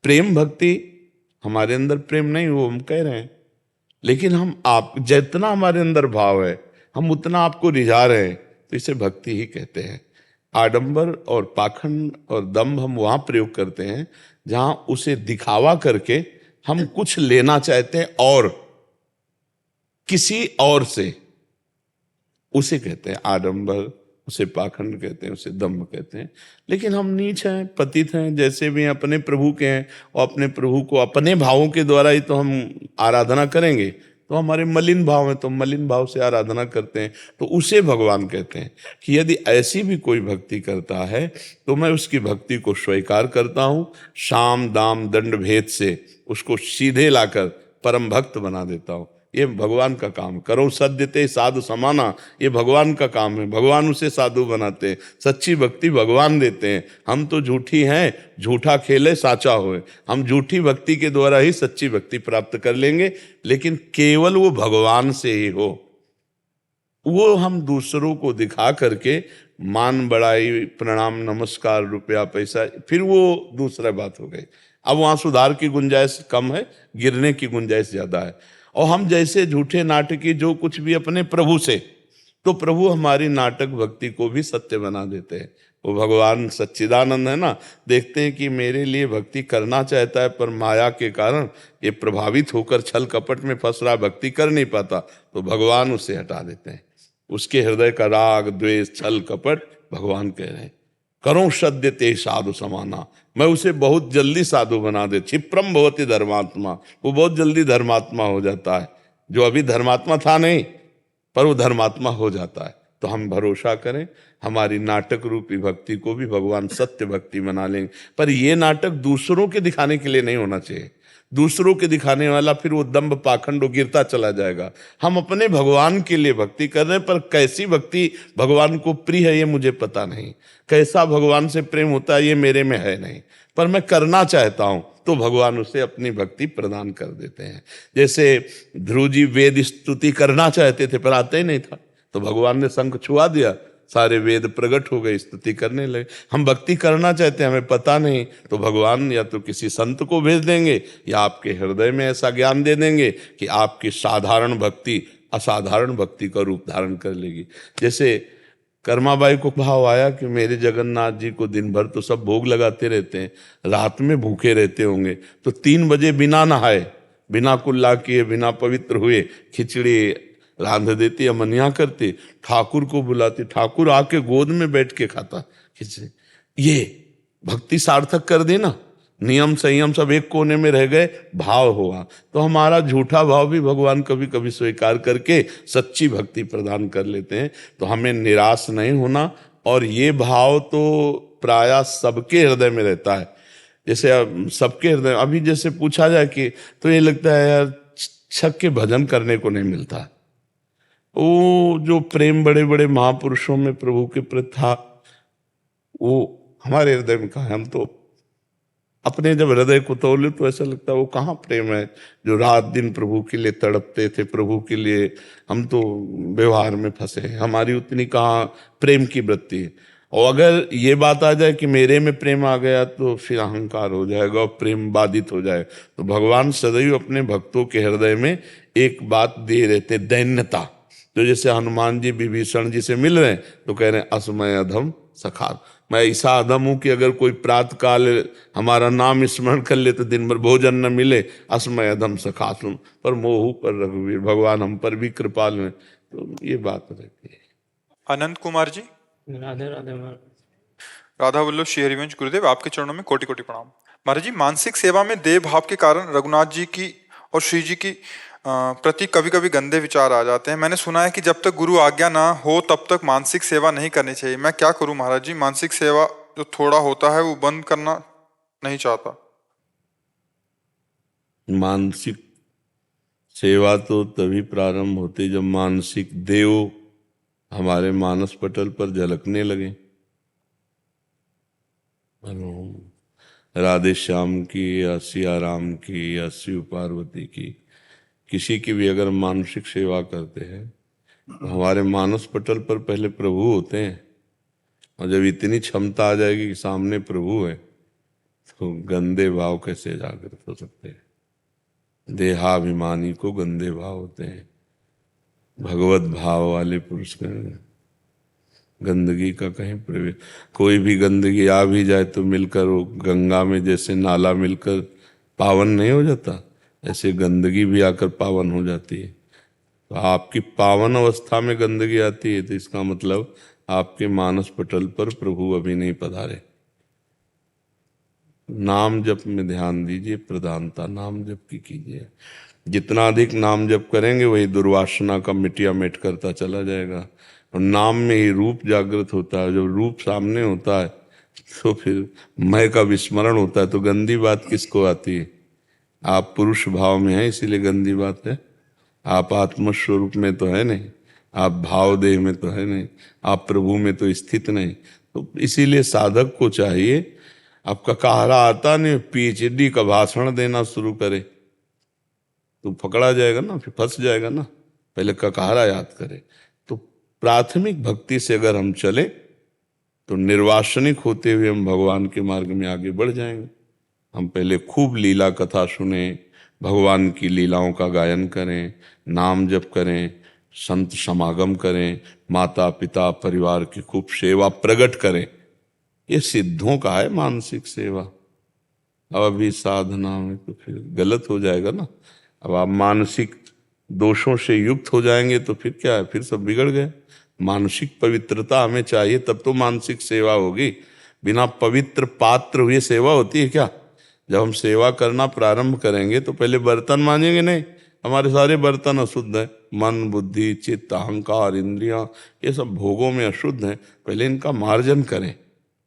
प्रेम भक्ति, हमारे अंदर प्रेम नहीं, वो हम कह रहे हैं, लेकिन हम आप जितना हमारे अंदर भाव है हम उतना आपको रिझा रहे हैं, तो इसे भक्ति ही कहते हैं। आडंबर और पाखंड और दम्भ हम वहां प्रयोग करते हैं जहां उसे दिखावा करके हम कुछ लेना चाहते हैं और किसी और से, उसे कहते हैं आडंबर, उसे पाखंड कहते हैं, उसे दम्भ कहते हैं। लेकिन हम नीच हैं, पतित हैं, जैसे भी अपने प्रभु के हैं, और अपने प्रभु को अपने भावों के द्वारा ही तो हम आराधना करेंगे। तो हमारे मलिन भाव है, तो मलिन भाव से आराधना करते हैं, तो उसे भगवान कहते हैं कि यदि ऐसी भी कोई भक्ति करता है तो मैं उसकी भक्ति को स्वीकार करता हूँ, शाम दाम दंड भेद से उसको सीधे लाकर परम भक्त बना देता हूँ। ये भगवान का काम। करो सद्यते साधु समाना, ये भगवान का काम है। भगवान उसे साधु बनाते हैं, सच्ची भक्ति भगवान देते हैं। हम तो झूठी हैं, झूठा खेले साचा होए। हम झूठी भक्ति के द्वारा ही सच्ची भक्ति प्राप्त कर लेंगे, लेकिन केवल वो भगवान से ही हो। वो हम दूसरों को दिखा करके मान बढ़ाई, प्रणाम नमस्कार, रुपया पैसा, फिर वो दूसरा बात हो गई। अब वहां सुधार की गुंजाइश कम है, गिरने की गुंजाइश ज्यादा है। और हम जैसे झूठे नाटकी जो कुछ भी अपने प्रभु से, तो प्रभु हमारी नाटक भक्ति को भी सत्य बना देते हैं। वो भगवान सच्चिदानंद है ना, देखते हैं कि मेरे लिए भक्ति करना चाहता है, पर माया के कारण ये प्रभावित होकर छल कपट में फंस रहा, भक्ति कर नहीं पाता, तो भगवान उसे हटा देते हैं। उसके हृदय का राग द्वेष छल कपट भगवान कह रहे हैं करो सद्यते साधु समाना, मैं उसे बहुत जल्दी साधु बना दे। क्षिप्रम भवति धर्मात्मा, वो बहुत जल्दी धर्मात्मा हो जाता है। जो अभी धर्मात्मा था नहीं, पर वो धर्मात्मा हो जाता है। तो हम भरोसा करें, हमारी नाटक रूपी भक्ति को भी भगवान सत्य भक्ति बना लेंगे। पर ये नाटक दूसरों के दिखाने के लिए नहीं होना चाहिए। दूसरों के दिखाने वाला फिर वो दंभ पाखंड गिरता चला जाएगा। हम अपने भगवान के लिए भक्ति कर रहे हैं, पर कैसी भक्ति भगवान को प्रिय है ये मुझे पता नहीं, कैसा भगवान से प्रेम होता है ये मेरे में है नहीं, पर मैं करना चाहता हूं, तो भगवान उसे अपनी भक्ति प्रदान कर देते हैं। जैसे ध्रुव जी वेद स्तुति करना चाहते थे पर आते ही नहीं था, तो भगवान ने शंख छुआ दिया, सारे वेद प्रकट हो गए, स्तुति करने लगे। हम भक्ति करना चाहते हैं, हमें पता नहीं, तो भगवान या तो किसी संत को भेज देंगे या आपके हृदय में ऐसा ज्ञान दे देंगे कि आपकी साधारण भक्ति असाधारण भक्ति का रूप धारण कर लेगी। जैसे कर्माबाई को भाव आया कि मेरे जगन्नाथ जी को दिन भर तो सब भोग लगाते रहते हैं, रात में भूखे रहते होंगे, तो 3 बजे बिना नहाए, बिना कुल्ला किए, बिना पवित्र हुए खिचड़ी रांध देती, अमनिया करती, ठाकुर को बुलाती, ठाकुर आके गोद में बैठ के खाता खिचड़ी। ये भक्ति सार्थक कर दी ना। नियम संयम सब एक कोने में रह गए, भाव हुआ। तो हमारा झूठा भाव भी भगवान कभी कभी स्वीकार करके सच्ची भक्ति प्रदान कर लेते हैं। तो हमें निराश नहीं होना, और ये भाव तो प्रायः सबके हृदय में रहता है। जैसे अब सबके हृदय, अभी जैसे पूछा जाए कि तो ये लगता है यार छक के भजन करने को नहीं मिलता। वो जो प्रेम बड़े बड़े महापुरुषों में प्रभु के प्रति था, वो हमारे हृदय में कहाँ है? हम तो अपने जब हृदय को तोले तो ऐसा लगता है वो कहाँ प्रेम है जो रात दिन प्रभु के लिए तड़पते थे, प्रभु के लिए। हम तो व्यवहार में फंसे हैं, हमारी उतनी कहाँ प्रेम की वृत्ति है। और अगर ये बात आ जाए कि मेरे में प्रेम आ गया तो फिर अहंकार हो जाएगा और प्रेम बाधित हो जाएगा। तो भगवान सदैव अपने भक्तों के हृदय में एक बात दे रहते, दैन्यता। तो जैसे हनुमान जी विभीषण जी से मिल रहे हैं तो कह रहे हैं असमय अधम सखार, मैं ऐसा अधम हूं कि अगर कोई प्रातः काल हमारा नाम स्मरण कर ले तो दिन भर भोजन न मिले, असमय अधम सखासुम पर मोहू पर रघुवीर, भगवान हम पर भी कृपालु हैं। तो ये बात रहती है। अनंत कुमार जी। राधे राधे महाराज। राधा वल्लभ श्री हरिवंश गुरुदेव, आपके चरणों में कोटि कोटि प्रणाम। महाराज जी, मानसिक सेवा में देव भाव के कारण रघुनाथ जी की और श्री जी की प्रति कभी कभी गंदे विचार आ जाते हैं। मैंने सुना है कि जब तक गुरु आज्ञा ना हो तब तक मानसिक सेवा नहीं करनी चाहिए। मैं क्या करूं महाराज जी? मानसिक सेवा जो थोड़ा होता है वो बंद करना नहीं चाहता। मानसिक सेवा तो तभी प्रारंभ होती जब मानसिक देव हमारे मानस पटल पर झलकने लगे। राधे श्याम की या सिया राम की या शिव पार्वती की, किसी की भी अगर मानसिक सेवा करते हैं तो हमारे मानस पटल पर पहले प्रभु होते हैं। और जब इतनी क्षमता आ जाएगी कि सामने प्रभु है तो गंदे भाव कैसे जागृत हो सकते हैं? देहाभिमानी को गंदे भाव होते हैं। भगवत भाव वाले पुरुष का गंदगी का कहीं प्रवेश, कोई भी गंदगी आ भी जाए तो मिलकर वो गंगा में जैसे नाला मिलकर पावन नहीं हो जाता, ऐसे गंदगी भी आकर पावन हो जाती है। तो आपकी पावन अवस्था में गंदगी आती है तो इसका मतलब आपके मानस पटल पर प्रभु अभी नहीं पधारे। नाम जप में ध्यान दीजिए, प्रधानता नाम जप की कीजिए। जितना अधिक नाम जप करेंगे वही दुर्वासना का मिटिया मिट करता चला जाएगा। और नाम में ही रूप जागृत होता है। जब रूप सामने होता है तो फिर मैं का विस्मरण होता है। तो गंदी बात किसको आती है? आप पुरुष भाव में हैं इसीलिए गंदी बात है। आप आत्मस्वरूप में तो है नहीं, आप भाव देह में तो है नहीं, आप प्रभु में तो स्थित नहीं। तो इसीलिए साधक को चाहिए, आपका कहारा आता नहीं, पीएचडी का भाषण देना शुरू करे तो पकड़ा जाएगा ना, फिर फंस जाएगा ना। पहले ककारा याद करे। तो प्राथमिक भक्ति से अगर हम चले तो निर्वासनिक होते हुए हम भगवान के मार्ग में आगे बढ़ जाएंगे। हम पहले खूब लीला कथा सुने, भगवान की लीलाओं का गायन करें, नाम जप करें, संत समागम करें, माता पिता परिवार की खूब सेवा प्रकट करें। ये सिद्धों का है मानसिक सेवा। अब अभी साधना में तो फिर गलत हो जाएगा ना। अब आप मानसिक दोषों से युक्त हो जाएंगे तो फिर क्या है? फिर सब बिगड़ गए। मानसिक पवित्रता हमें चाहिए तब तो मानसिक सेवा होगी। बिना पवित्र पात्र हुए सेवा होती है क्या? जब हम सेवा करना प्रारंभ करेंगे तो पहले बर्तन मांजेंगे नहीं। हमारे सारे बर्तन अशुद्ध हैं। मन बुद्धि चित्त अहंकार इंद्रियां ये सब भोगों में अशुद्ध हैं। पहले इनका मार्जन करें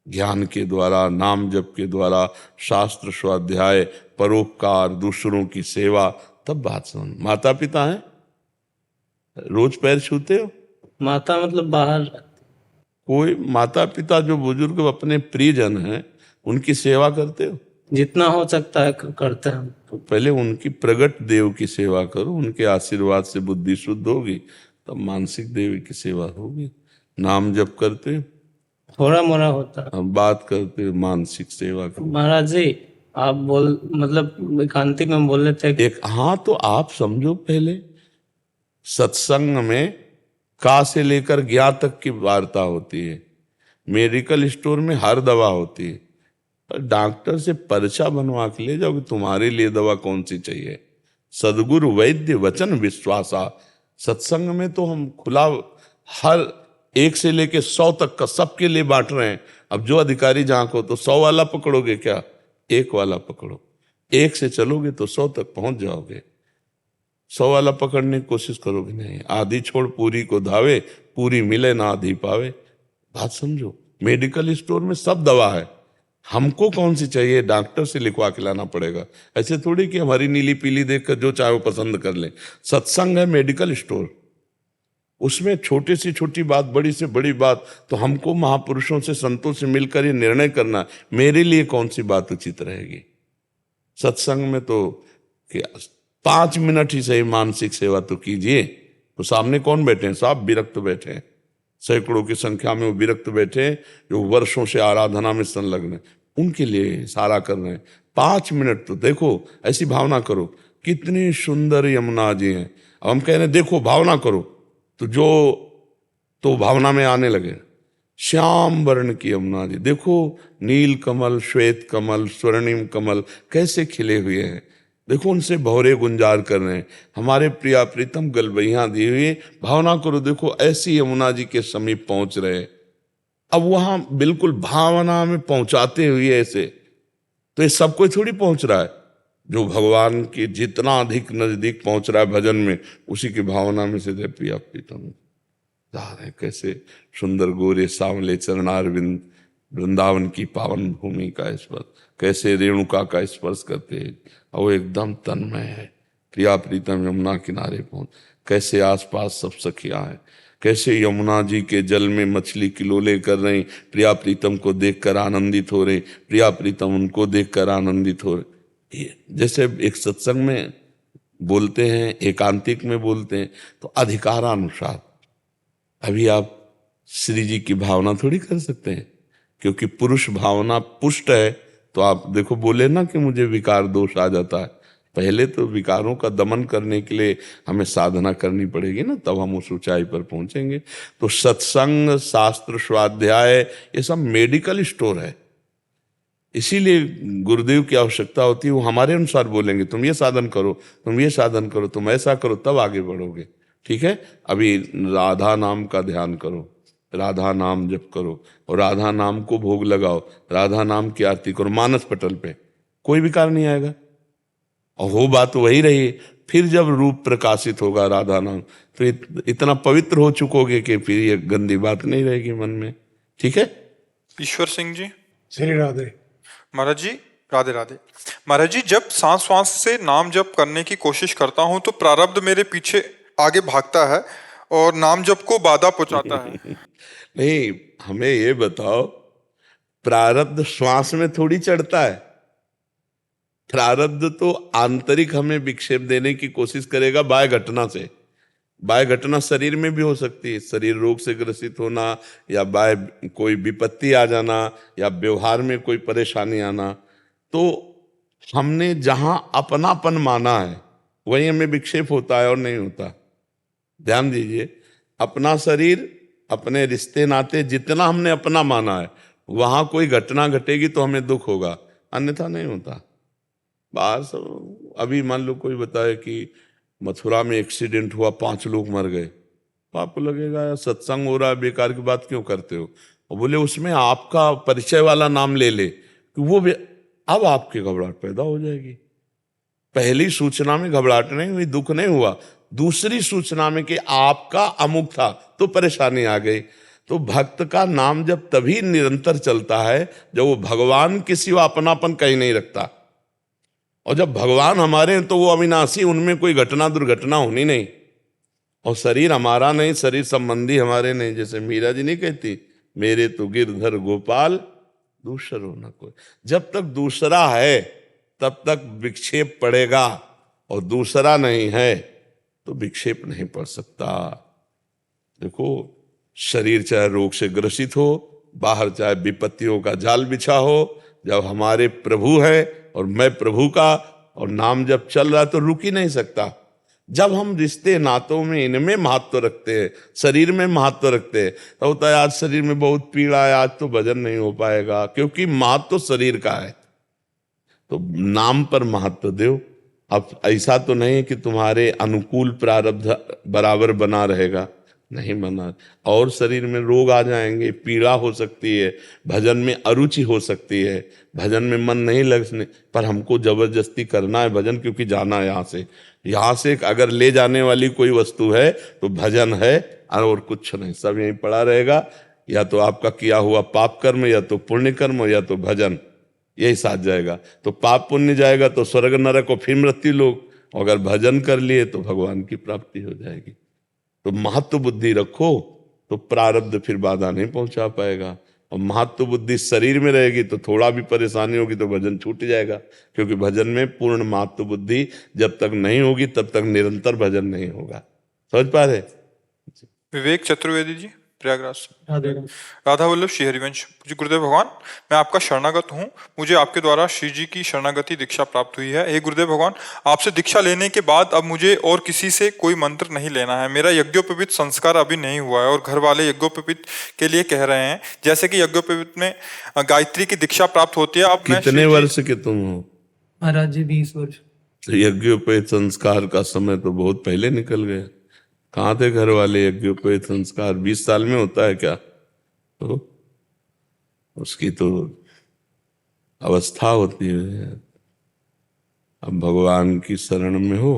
ज्ञान के द्वारा, नाम जप के द्वारा, शास्त्र स्वाध्याय, परोपकार, दूसरों की सेवा, तब बात समझ। माता पिता हैं, रोज पैर छूते हो? माता मतलब बाहर। कोई माता पिता जो बुजुर्ग अपने प्रियजन हैं उनकी सेवा करते हो? जितना हो सकता है करते हैं। तो पहले उनकी प्रगट देव की सेवा करो। उनके आशीर्वाद से बुद्धि शुद्ध होगी तब मानसिक देव की सेवा होगी। नाम जप करते हो? थोड़ा मोड़ा होता है। हम बात करते हो मानसिक सेवा की। महाराज जी आप मतलब एकांतिक में बोल रहे थे एक हाँ, तो आप समझो पहले सत्संग में का से लेकर ज्ञा तक की वार्ता होती है। मेडिकल स्टोर में हर दवा होती है। डॉक्टर से पर्चा बनवा के ले जाओ कि तुम्हारे लिए दवा कौन सी चाहिए। सदगुरु वैद्य वचन विश्वासा। सत्संग में तो हम खुला हर 1 से लेके 100 तक का सबके लिए बांट रहे हैं। अब जो अधिकारी जहां को तो 100 वाला पकड़ोगे क्या? एक वाला पकड़ो, एक से चलोगे तो 100 तक पहुंच जाओगे। 100 वाला पकड़ने की कोशिश करोगे नहीं, आधी छोड़ पूरी को धावे, पूरी मिले ना आधी पावे। बात समझो, मेडिकल स्टोर में सब दवा है, हमको कौन सी चाहिए डॉक्टर से लिखवा के लाना पड़ेगा। ऐसे थोड़ी कि हमारी नीली पीली देखकर जो चाहे वो पसंद कर ले। सत्संग है मेडिकल स्टोर, उसमें छोटी से छोटी बात, बड़ी से बड़ी बात, तो हमको महापुरुषों से संतों से मिलकर ये निर्णय करना मेरे लिए कौन सी बात उचित रहेगी। सत्संग में तो कि 5 मिनट ही सही मानसिक सेवा तो कीजिए। तो सामने कौन बैठे हैं? साहब विरक्त बैठे हैं, सैकड़ों की संख्या में वो विरक्त बैठे हैं जो वर्षों से आराधना में संलग्न है, उनके लिए सारा कर रहे हैं। 5 मिनट तो देखो, ऐसी भावना करो कितनी सुंदर यमुना जी हैं। अब हम कह रहे हैं देखो भावना करो, तो जो तो भावना में आने लगे। श्याम वर्ण की यमुना जी देखो, नील कमल, श्वेत कमल, स्वर्णिम कमल कैसे खिले हुए हैं, देखो उनसे भौरे गुंजार कर रहे हैं। हमारे प्रिया प्रीतम गलबैया दिए हुए, भावना करो देखो ऐसी यमुना जी के समीप पहुंच रहे हैं। अब वहां बिल्कुल भावना में पहुंचाते हुए ऐसे, तो ये सब कोई थोड़ी पहुंच रहा है। जो भगवान के जितना अधिक नजदीक पहुंच रहा है भजन में, उसी की भावना में से प्रिया प्रीतम जा रहे हैं। कैसे सुंदर गोरे सांवले चरणारविंद, वृंदावन की पावन भूमि का स्पर्श, कैसे रेणुका का स्पर्श करते हैं, और वो एकदम तन्मय है। प्रिया प्रीतम यमुना किनारे पहुंच, कैसे आसपास सब सखियां हैं, कैसे यमुना जी के जल में मछली किलोले कर रही, प्रिया प्रीतम को देखकर आनंदित हो रहे, प्रिया प्रीतम उनको देखकर आनंदित हो रहे। जैसे एक सत्संग में बोलते हैं, एकांतिक में बोलते हैं, तो अधिकारानुसार। अभी आप श्री जी की भावना थोड़ी कर सकते हैं, क्योंकि पुरुष भावना पुष्ट है। तो आप देखो बोले ना कि मुझे विकार दोष आ जाता है, पहले तो विकारों का दमन करने के लिए हमें साधना करनी पड़ेगी ना, तब हम उस ऊंचाई पर पहुंचेंगे। तो सत्संग, शास्त्र, स्वाध्याय, ये सब मेडिकल स्टोर है। इसीलिए गुरुदेव की आवश्यकता होती है, वो हमारे अनुसार बोलेंगे, तुम ये साधन करो, तुम ये साधन करो, तुम ऐसा करो, तब आगे बढ़ोगे। ठीक है, अभी राधा नाम का ध्यान करो, राधा नाम जप करो, और राधा नाम को भोग लगाओ, राधा नाम की आरती करो मानस पटल पे, कोई विकार नहीं आएगा। और हो बात वही रही, फिर जब रूप प्रकाशित होगा राधा नाम, तो इतना पवित्र हो चुकोगे कि फिर ये गंदी बात नहीं रहेगी मन में। ठीक है। ईश्वर सिंह जी। श्री राधे महाराज जी, राधे राधे। महाराज जी, जब सांस सांस से नाम जप करने की कोशिश करता हूं तो प्रारब्ध मेरे पीछे आगे भागता है और नाम जप को बाधा पहुंचाता है। नहीं, हमें ये बताओ, प्रारब्ध श्वास में थोड़ी चढ़ता है। प्रारब्ध तो आंतरिक हमें विक्षेप देने की कोशिश करेगा बाह्य घटना से। बाह्य घटना शरीर में भी हो सकती है, शरीर रोग से ग्रसित होना, या बाह्य कोई विपत्ति आ जाना, या व्यवहार में कोई परेशानी आना। तो हमने जहां अपनापन माना है वही हमें विक्षेप होता है और नहीं होता। ध्यान दीजिए, अपना शरीर, अपने रिश्ते नाते जितना हमने अपना माना है, वहां कोई घटना घटेगी तो हमें दुख होगा, अन्यथा नहीं होता। बाहर सब, अभी मान लो कोई बताए कि मथुरा में एक्सीडेंट हुआ, 5 लोग मर गए, तो आपको लगेगा यार सत्संग हो रहा है, बेकार की बात क्यों करते हो। और बोले उसमें आपका परिचय वाला नाम ले ले कि वो भी, अब आपकी घबराहट पैदा हो जाएगी। पहली सूचना में घबराहट नहीं हुई, दुख नहीं हुआ, दूसरी सूचना में कि आपका अमुक था तो परेशानी आ गई। तो भक्त का नाम जब तभी निरंतर चलता है जब वो भगवान के सिवा अपनापन कहीं नहीं रखता। और जब भगवान हमारे हैं तो वो अविनाशी, उनमें कोई घटना दुर्घटना होनी नहीं। और शरीर हमारा नहीं, शरीर संबंधी हमारे नहीं। जैसे मीरा जी नहीं कहती, मेरे तो गिरधर गोपाल दूसरो न कोई। जब तक दूसरा है तब तक विक्षेप पड़ेगा, और दूसरा नहीं है तो विक्षेप नहीं पड़ सकता। देखो, शरीर चाहे रोग से ग्रसित हो, बाहर चाहे विपत्तियों का जाल बिछा हो, जब हमारे प्रभु है और मैं प्रभु का, और नाम जब चल रहा है तो रुक ही नहीं सकता। जब हम रिश्ते नातों में इनमें महत्व रखते हैं, शरीर में महत्व रखते हैं, तो होता है आज शरीर में बहुत पीड़ा है, आज तो भजन नहीं हो पाएगा, क्योंकि महत्व तो शरीर का है। तो नाम पर महत्व दो। अब ऐसा तो नहीं कि तुम्हारे अनुकूल प्रारब्ध बराबर बना रहेगा, नहीं बना। और शरीर में रोग आ जाएंगे, पीड़ा हो सकती है, भजन में अरुचि हो सकती है, भजन में मन नहीं लगने, पर हमको जबरदस्ती करना है भजन, क्योंकि जाना है यहाँ से। यहाँ से अगर ले जाने वाली कोई वस्तु है तो भजन है, और कुछ नहीं, सब यहीं पड़ा रहेगा। या तो आपका किया हुआ पाप कर्म, या तो पुण्य कर्म, या तो भजन, यही साथ जाएगा। तो पाप पुण्य जाएगा तो स्वर्ग नरक और फिर मृत्यु लोग, अगर भजन कर लिए तो भगवान की प्राप्ति हो जाएगी। तो महत्व बुद्धि रखो तो प्रारब्ध फिर बाधा नहीं पहुंचा पाएगा, और महत्व बुद्धि शरीर में रहेगी तो थोड़ा भी परेशानी होगी तो भजन छूट जाएगा, क्योंकि भजन में पूर्ण महत्व बुद्धि जब तक नहीं होगी तब तक निरंतर भजन नहीं होगा। समझ पा रहे? विवेक चतुर्वेदी जी, प्रयागराज से। राधे राधा वल्लभ श्री हरिवंश जी। गुरुदेव भगवान, मैं आपका शरणागत हूँ। मुझे आपके द्वारा श्री जी की शरणागति दीक्षा प्राप्त हुई है। हे गुरुदेव भगवान, आपसे दीक्षा लेने के बाद अब मुझे और किसी से कोई मंत्र नहीं लेना है। मेरा यज्ञोपवीत संस्कार अभी नहीं हुआ है और घर वाले यज्ञोपवीत के लिए कह रहे हैं, जैसे कि यज्ञोपवीत में गायत्री की दीक्षा प्राप्त होती है। अब मैं कितने वर्ष के तुम हो? महाराज जी 20 वर्ष। तो यज्ञोपवीत संस्कार का समय तो बहुत पहले निकल गया। कहाँ थे घर वाले? यज्ञोपवीत संस्कार 20 साल में होता है क्या? तो उसकी तो अवस्था होती है। अब भगवान की शरण में हो,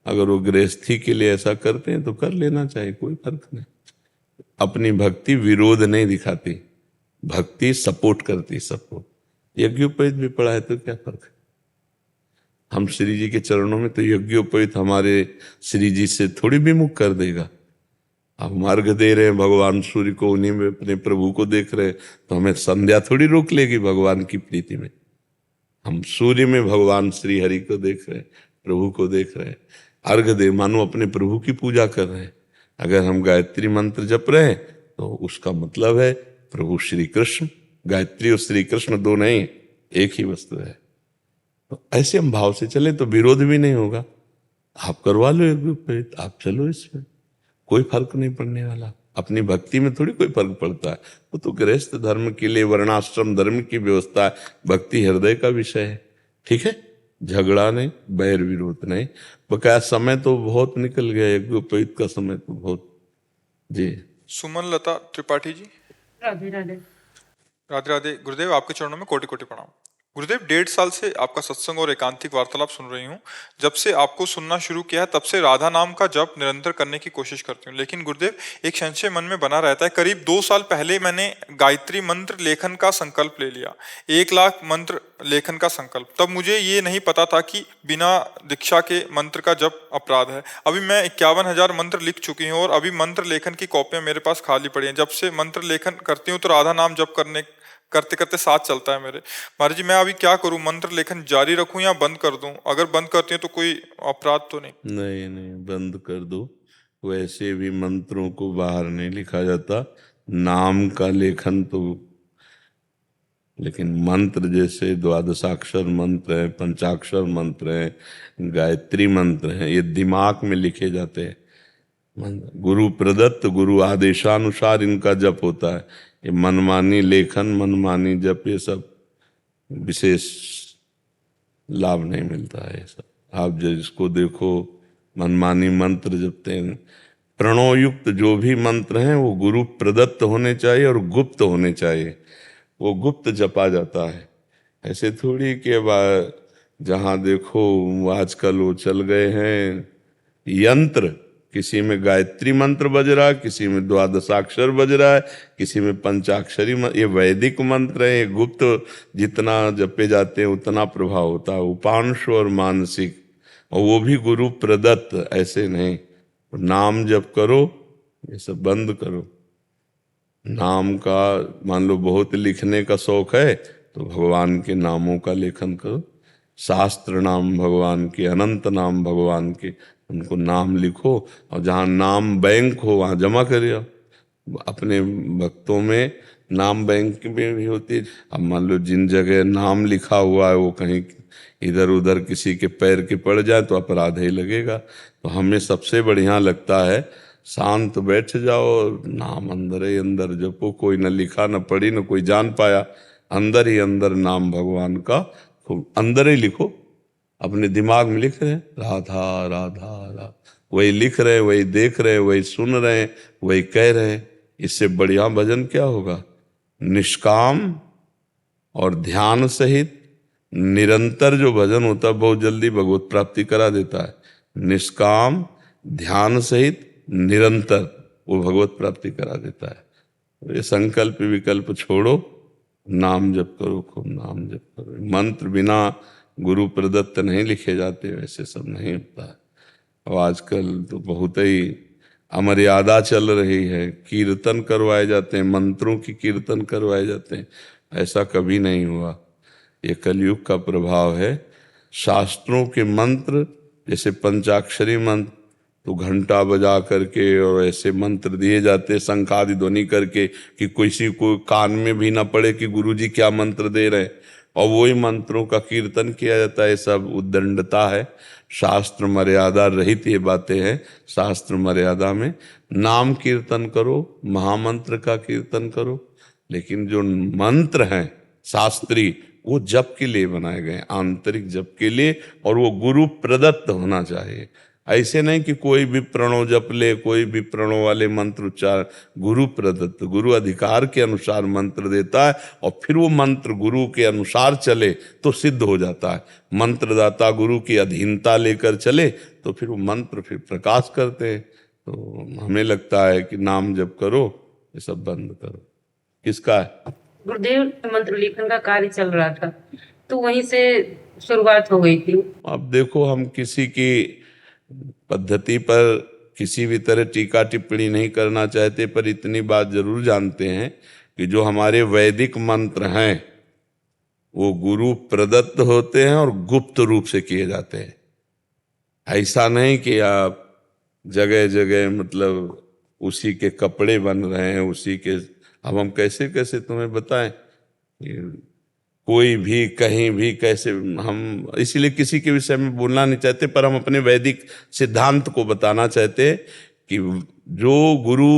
अगर वो गृहस्थी के लिए ऐसा करते हैं तो कर लेना चाहिए, कोई फर्क नहीं। अपनी भक्ति विरोध नहीं दिखाती, भक्ति सपोर्ट करती सबको। यज्ञोपवीत भी पढ़ा है तो क्या फर्क है? हम श्री जी के चरणों में, तो यज्ञोपवीत हमारे श्री जी से थोड़ी विमुख कर देगा। हम अर्घ दे रहे हैं भगवान सूर्य को, उन्हीं में अपने प्रभु को देख रहे हैं, तो हमें संध्या थोड़ी रोक लेगी भगवान की प्रीति में। हम सूर्य में भगवान श्री हरि को देख रहे हैं, प्रभु को देख रहे हैं, अर्घ दे मानो अपने प्रभु की पूजा कर रहे हैं। अगर हम गायत्री मंत्र जप रहे हैं तो उसका मतलब है प्रभु श्री कृष्ण। गायत्री और श्री कृष्ण दो नहीं, एक ही वस्तु है। तो ऐसे हम भाव से चले तो विरोध भी नहीं होगा। आप करवा लो यज्ञोपवीत, आप चलो इसमें, कोई फर्क नहीं पड़ने वाला। अपनी भक्ति में थोड़ी कोई फर्क पड़ता है, वो तो गृहस्थ धर्म के लिए वर्णाश्रम धर्म की व्यवस्था है, भक्ति हृदय का विषय है। ठीक है, झगड़ा नहीं, बैर विरोध नहीं। बकाया समय तो बहुत निकल गया, यज्ञोपवीत का समय तो बहुत। जी। सुमन लता त्रिपाठी जी। राधे राधे। राधे राधे। गुरुदेव, आपके चरणों में कोटि कोटि प्रणाम। गुरुदेव, 1.5 साल से आपका सत्संग और एकांतिक वार्तालाप सुन रही हूँ। जब से आपको सुनना शुरू किया है तब से राधा नाम का जप निरंतर करने की कोशिश करती हूँ, लेकिन गुरुदेव एक संशय मन में बना रहता है। करीब 2 साल पहले मैंने गायत्री मंत्र लेखन का संकल्प ले लिया, 1 लाख मंत्र लेखन का संकल्प। तब मुझे ये नहीं पता था कि बिना दीक्षा के मंत्र का जप अपराध है। अभी मैं 51,000 मंत्र लिख चुकी हूँ और अभी मंत्र लेखन की कॉपियां मेरे पास खाली पड़ी हैं। जब से मंत्र लेखन करती हूँ तो राधा नाम जप करते करते साथ चलता है मेरे। महाराज जी, मैं अभी क्या करूं? मंत्र लेखन जारी रखूं या बंद कर दूं? अगर बंद करती हूं तो कोई अपराध तो नहीं? नहीं नहीं, बंद कर दो। वैसे भी मंत्रों को बाहर नहीं लिखा जाता, नाम का लेखन तो। लेकिन मंत्र जैसे द्वादशाक्षर मंत्र है, पंचाक्षर मंत्र है, गायत्री मंत्र है, ये दिमाग में लिखे जाते हैं। गुरु प्रदत्त, गुरु आदेशानुसार इनका जप होता है। ये मनमानी लेखन, मनमानी जप, ये सब विशेष लाभ नहीं मिलता है। ये सब आप जिसको देखो मनमानी मंत्र जपते हैं। प्रणवयुक्त जो भी मंत्र हैं वो गुरु प्रदत्त होने चाहिए और गुप्त होने चाहिए, वो गुप्त जपा जाता है। ऐसे थोड़ी कि अब जहाँ देखो आजकल वो चल गए हैं यंत्र, किसी में गायत्री मंत्र बज रहा है, किसी में द्वादशाक्षर बज रहा है, किसी में पंचाक्षरी ये वैदिक मंत्र है, ये गुप्त जितना जपे जाते हैं उतना प्रभाव होता है, उपांश और मानसिक, और वो भी गुरु प्रदत्त, ऐसे नहीं। नाम जप करो, ये सब बंद करो। नाम का मान लो बहुत लिखने का शौक है तो भगवान के नामों का लेखन करो। शास्त्र नाम भगवान के, अनंत नाम भगवान के, उनको नाम लिखो, और जहाँ नाम बैंक हो वहाँ जमा करिए। अपने भक्तों में नाम बैंक में भी होती है। अब मान लो जिन जगह नाम लिखा हुआ है वो कहीं इधर उधर किसी के पैर के पड़ जाए तो अपराध ही लगेगा। तो हमें सबसे बढ़िया लगता है शांत बैठ जाओ, नाम अंदर ही अंदर जपो। कोई न लिखा न पढ़ी न कोई जान पाया, अंदर ही अंदर नाम भगवान का खूब अंदर ही लिखो। अपने दिमाग में लिख रहे हैं राधा राधा राधा, वही लिख रहे हैं, वही देख रहे हैं, वही सुन रहे हैं, वही कह रहे हैं। इससे बढ़िया भजन क्या होगा? निष्काम और ध्यान सहित निरंतर जो भजन होता है बहुत जल्दी भगवत प्राप्ति करा देता है। निष्काम ध्यान सहित निरंतर वो भगवत प्राप्ति करा देता है। तो ये संकल्प विकल्प छोड़ो, नाम जप करो, खूब नाम जप करो। मंत्र बिना गुरु प्रदत्त नहीं लिखे जाते, वैसे सब नहीं होता है। अब आजकल तो बहुत ही अमर्यादा चल रही है, कीर्तन करवाए जाते हैं, मंत्रों की कीर्तन करवाए जाते हैं। ऐसा कभी नहीं हुआ, ये कलयुग का प्रभाव है। शास्त्रों के मंत्र जैसे पंचाक्षरी मंत्र तो घंटा बजा करके और ऐसे मंत्र दिए जाते शंख आदि ध्वनि करके कि किसी को कान में भी ना पड़े कि गुरुजी क्या मंत्र दे रहे हैं, और वही मंत्रों का कीर्तन किया जाता है। सब उद्दंडता है, शास्त्र मर्यादा रहित ये बातें हैं। शास्त्र मर्यादा में नाम कीर्तन करो, महामंत्र का कीर्तन करो, लेकिन जो मंत्र हैं शास्त्री वो जप के लिए बनाए गए, आंतरिक जप के लिए, और वो गुरु प्रदत्त होना चाहिए। ऐसे नहीं कि कोई भी प्रणव जप ले, कोई भी प्रणव वाले मंत्र उच्चार, गुरु प्रदत्त, गुरु अधिकार के अनुसार मंत्र देता है, और फिर वो मंत्र गुरु के अनुसार चले तो सिद्ध हो जाता है। मंत्रदाता गुरु की अधीनता लेकर चले तो फिर वो मंत्र फिर प्रकाश करते हैं। तो हमें लगता है कि नाम जप करो, ये सब बंद करो। किसका है? गुरुदेव मंत्र लेखन का कार्य चल रहा था, तो वहीं से शुरुआत हो गई थी। अब देखो, हम किसी की पद्धति पर किसी भी तरह टीका टिप्पणी नहीं करना चाहते, पर इतनी बात जरूर जानते हैं कि जो हमारे वैदिक मंत्र हैं वो गुरु प्रदत्त होते हैं और गुप्त रूप से किए जाते हैं। ऐसा नहीं कि आप जगह जगह मतलब उसी के कपड़े बन रहे हैं, उसी के। अब हम कैसे कैसे तुम्हें बताएं, कोई भी कहीं भी कैसे, हम इसीलिए किसी के विषय में बोलना नहीं चाहते, पर हम अपने वैदिक सिद्धांत को बताना चाहते कि जो गुरु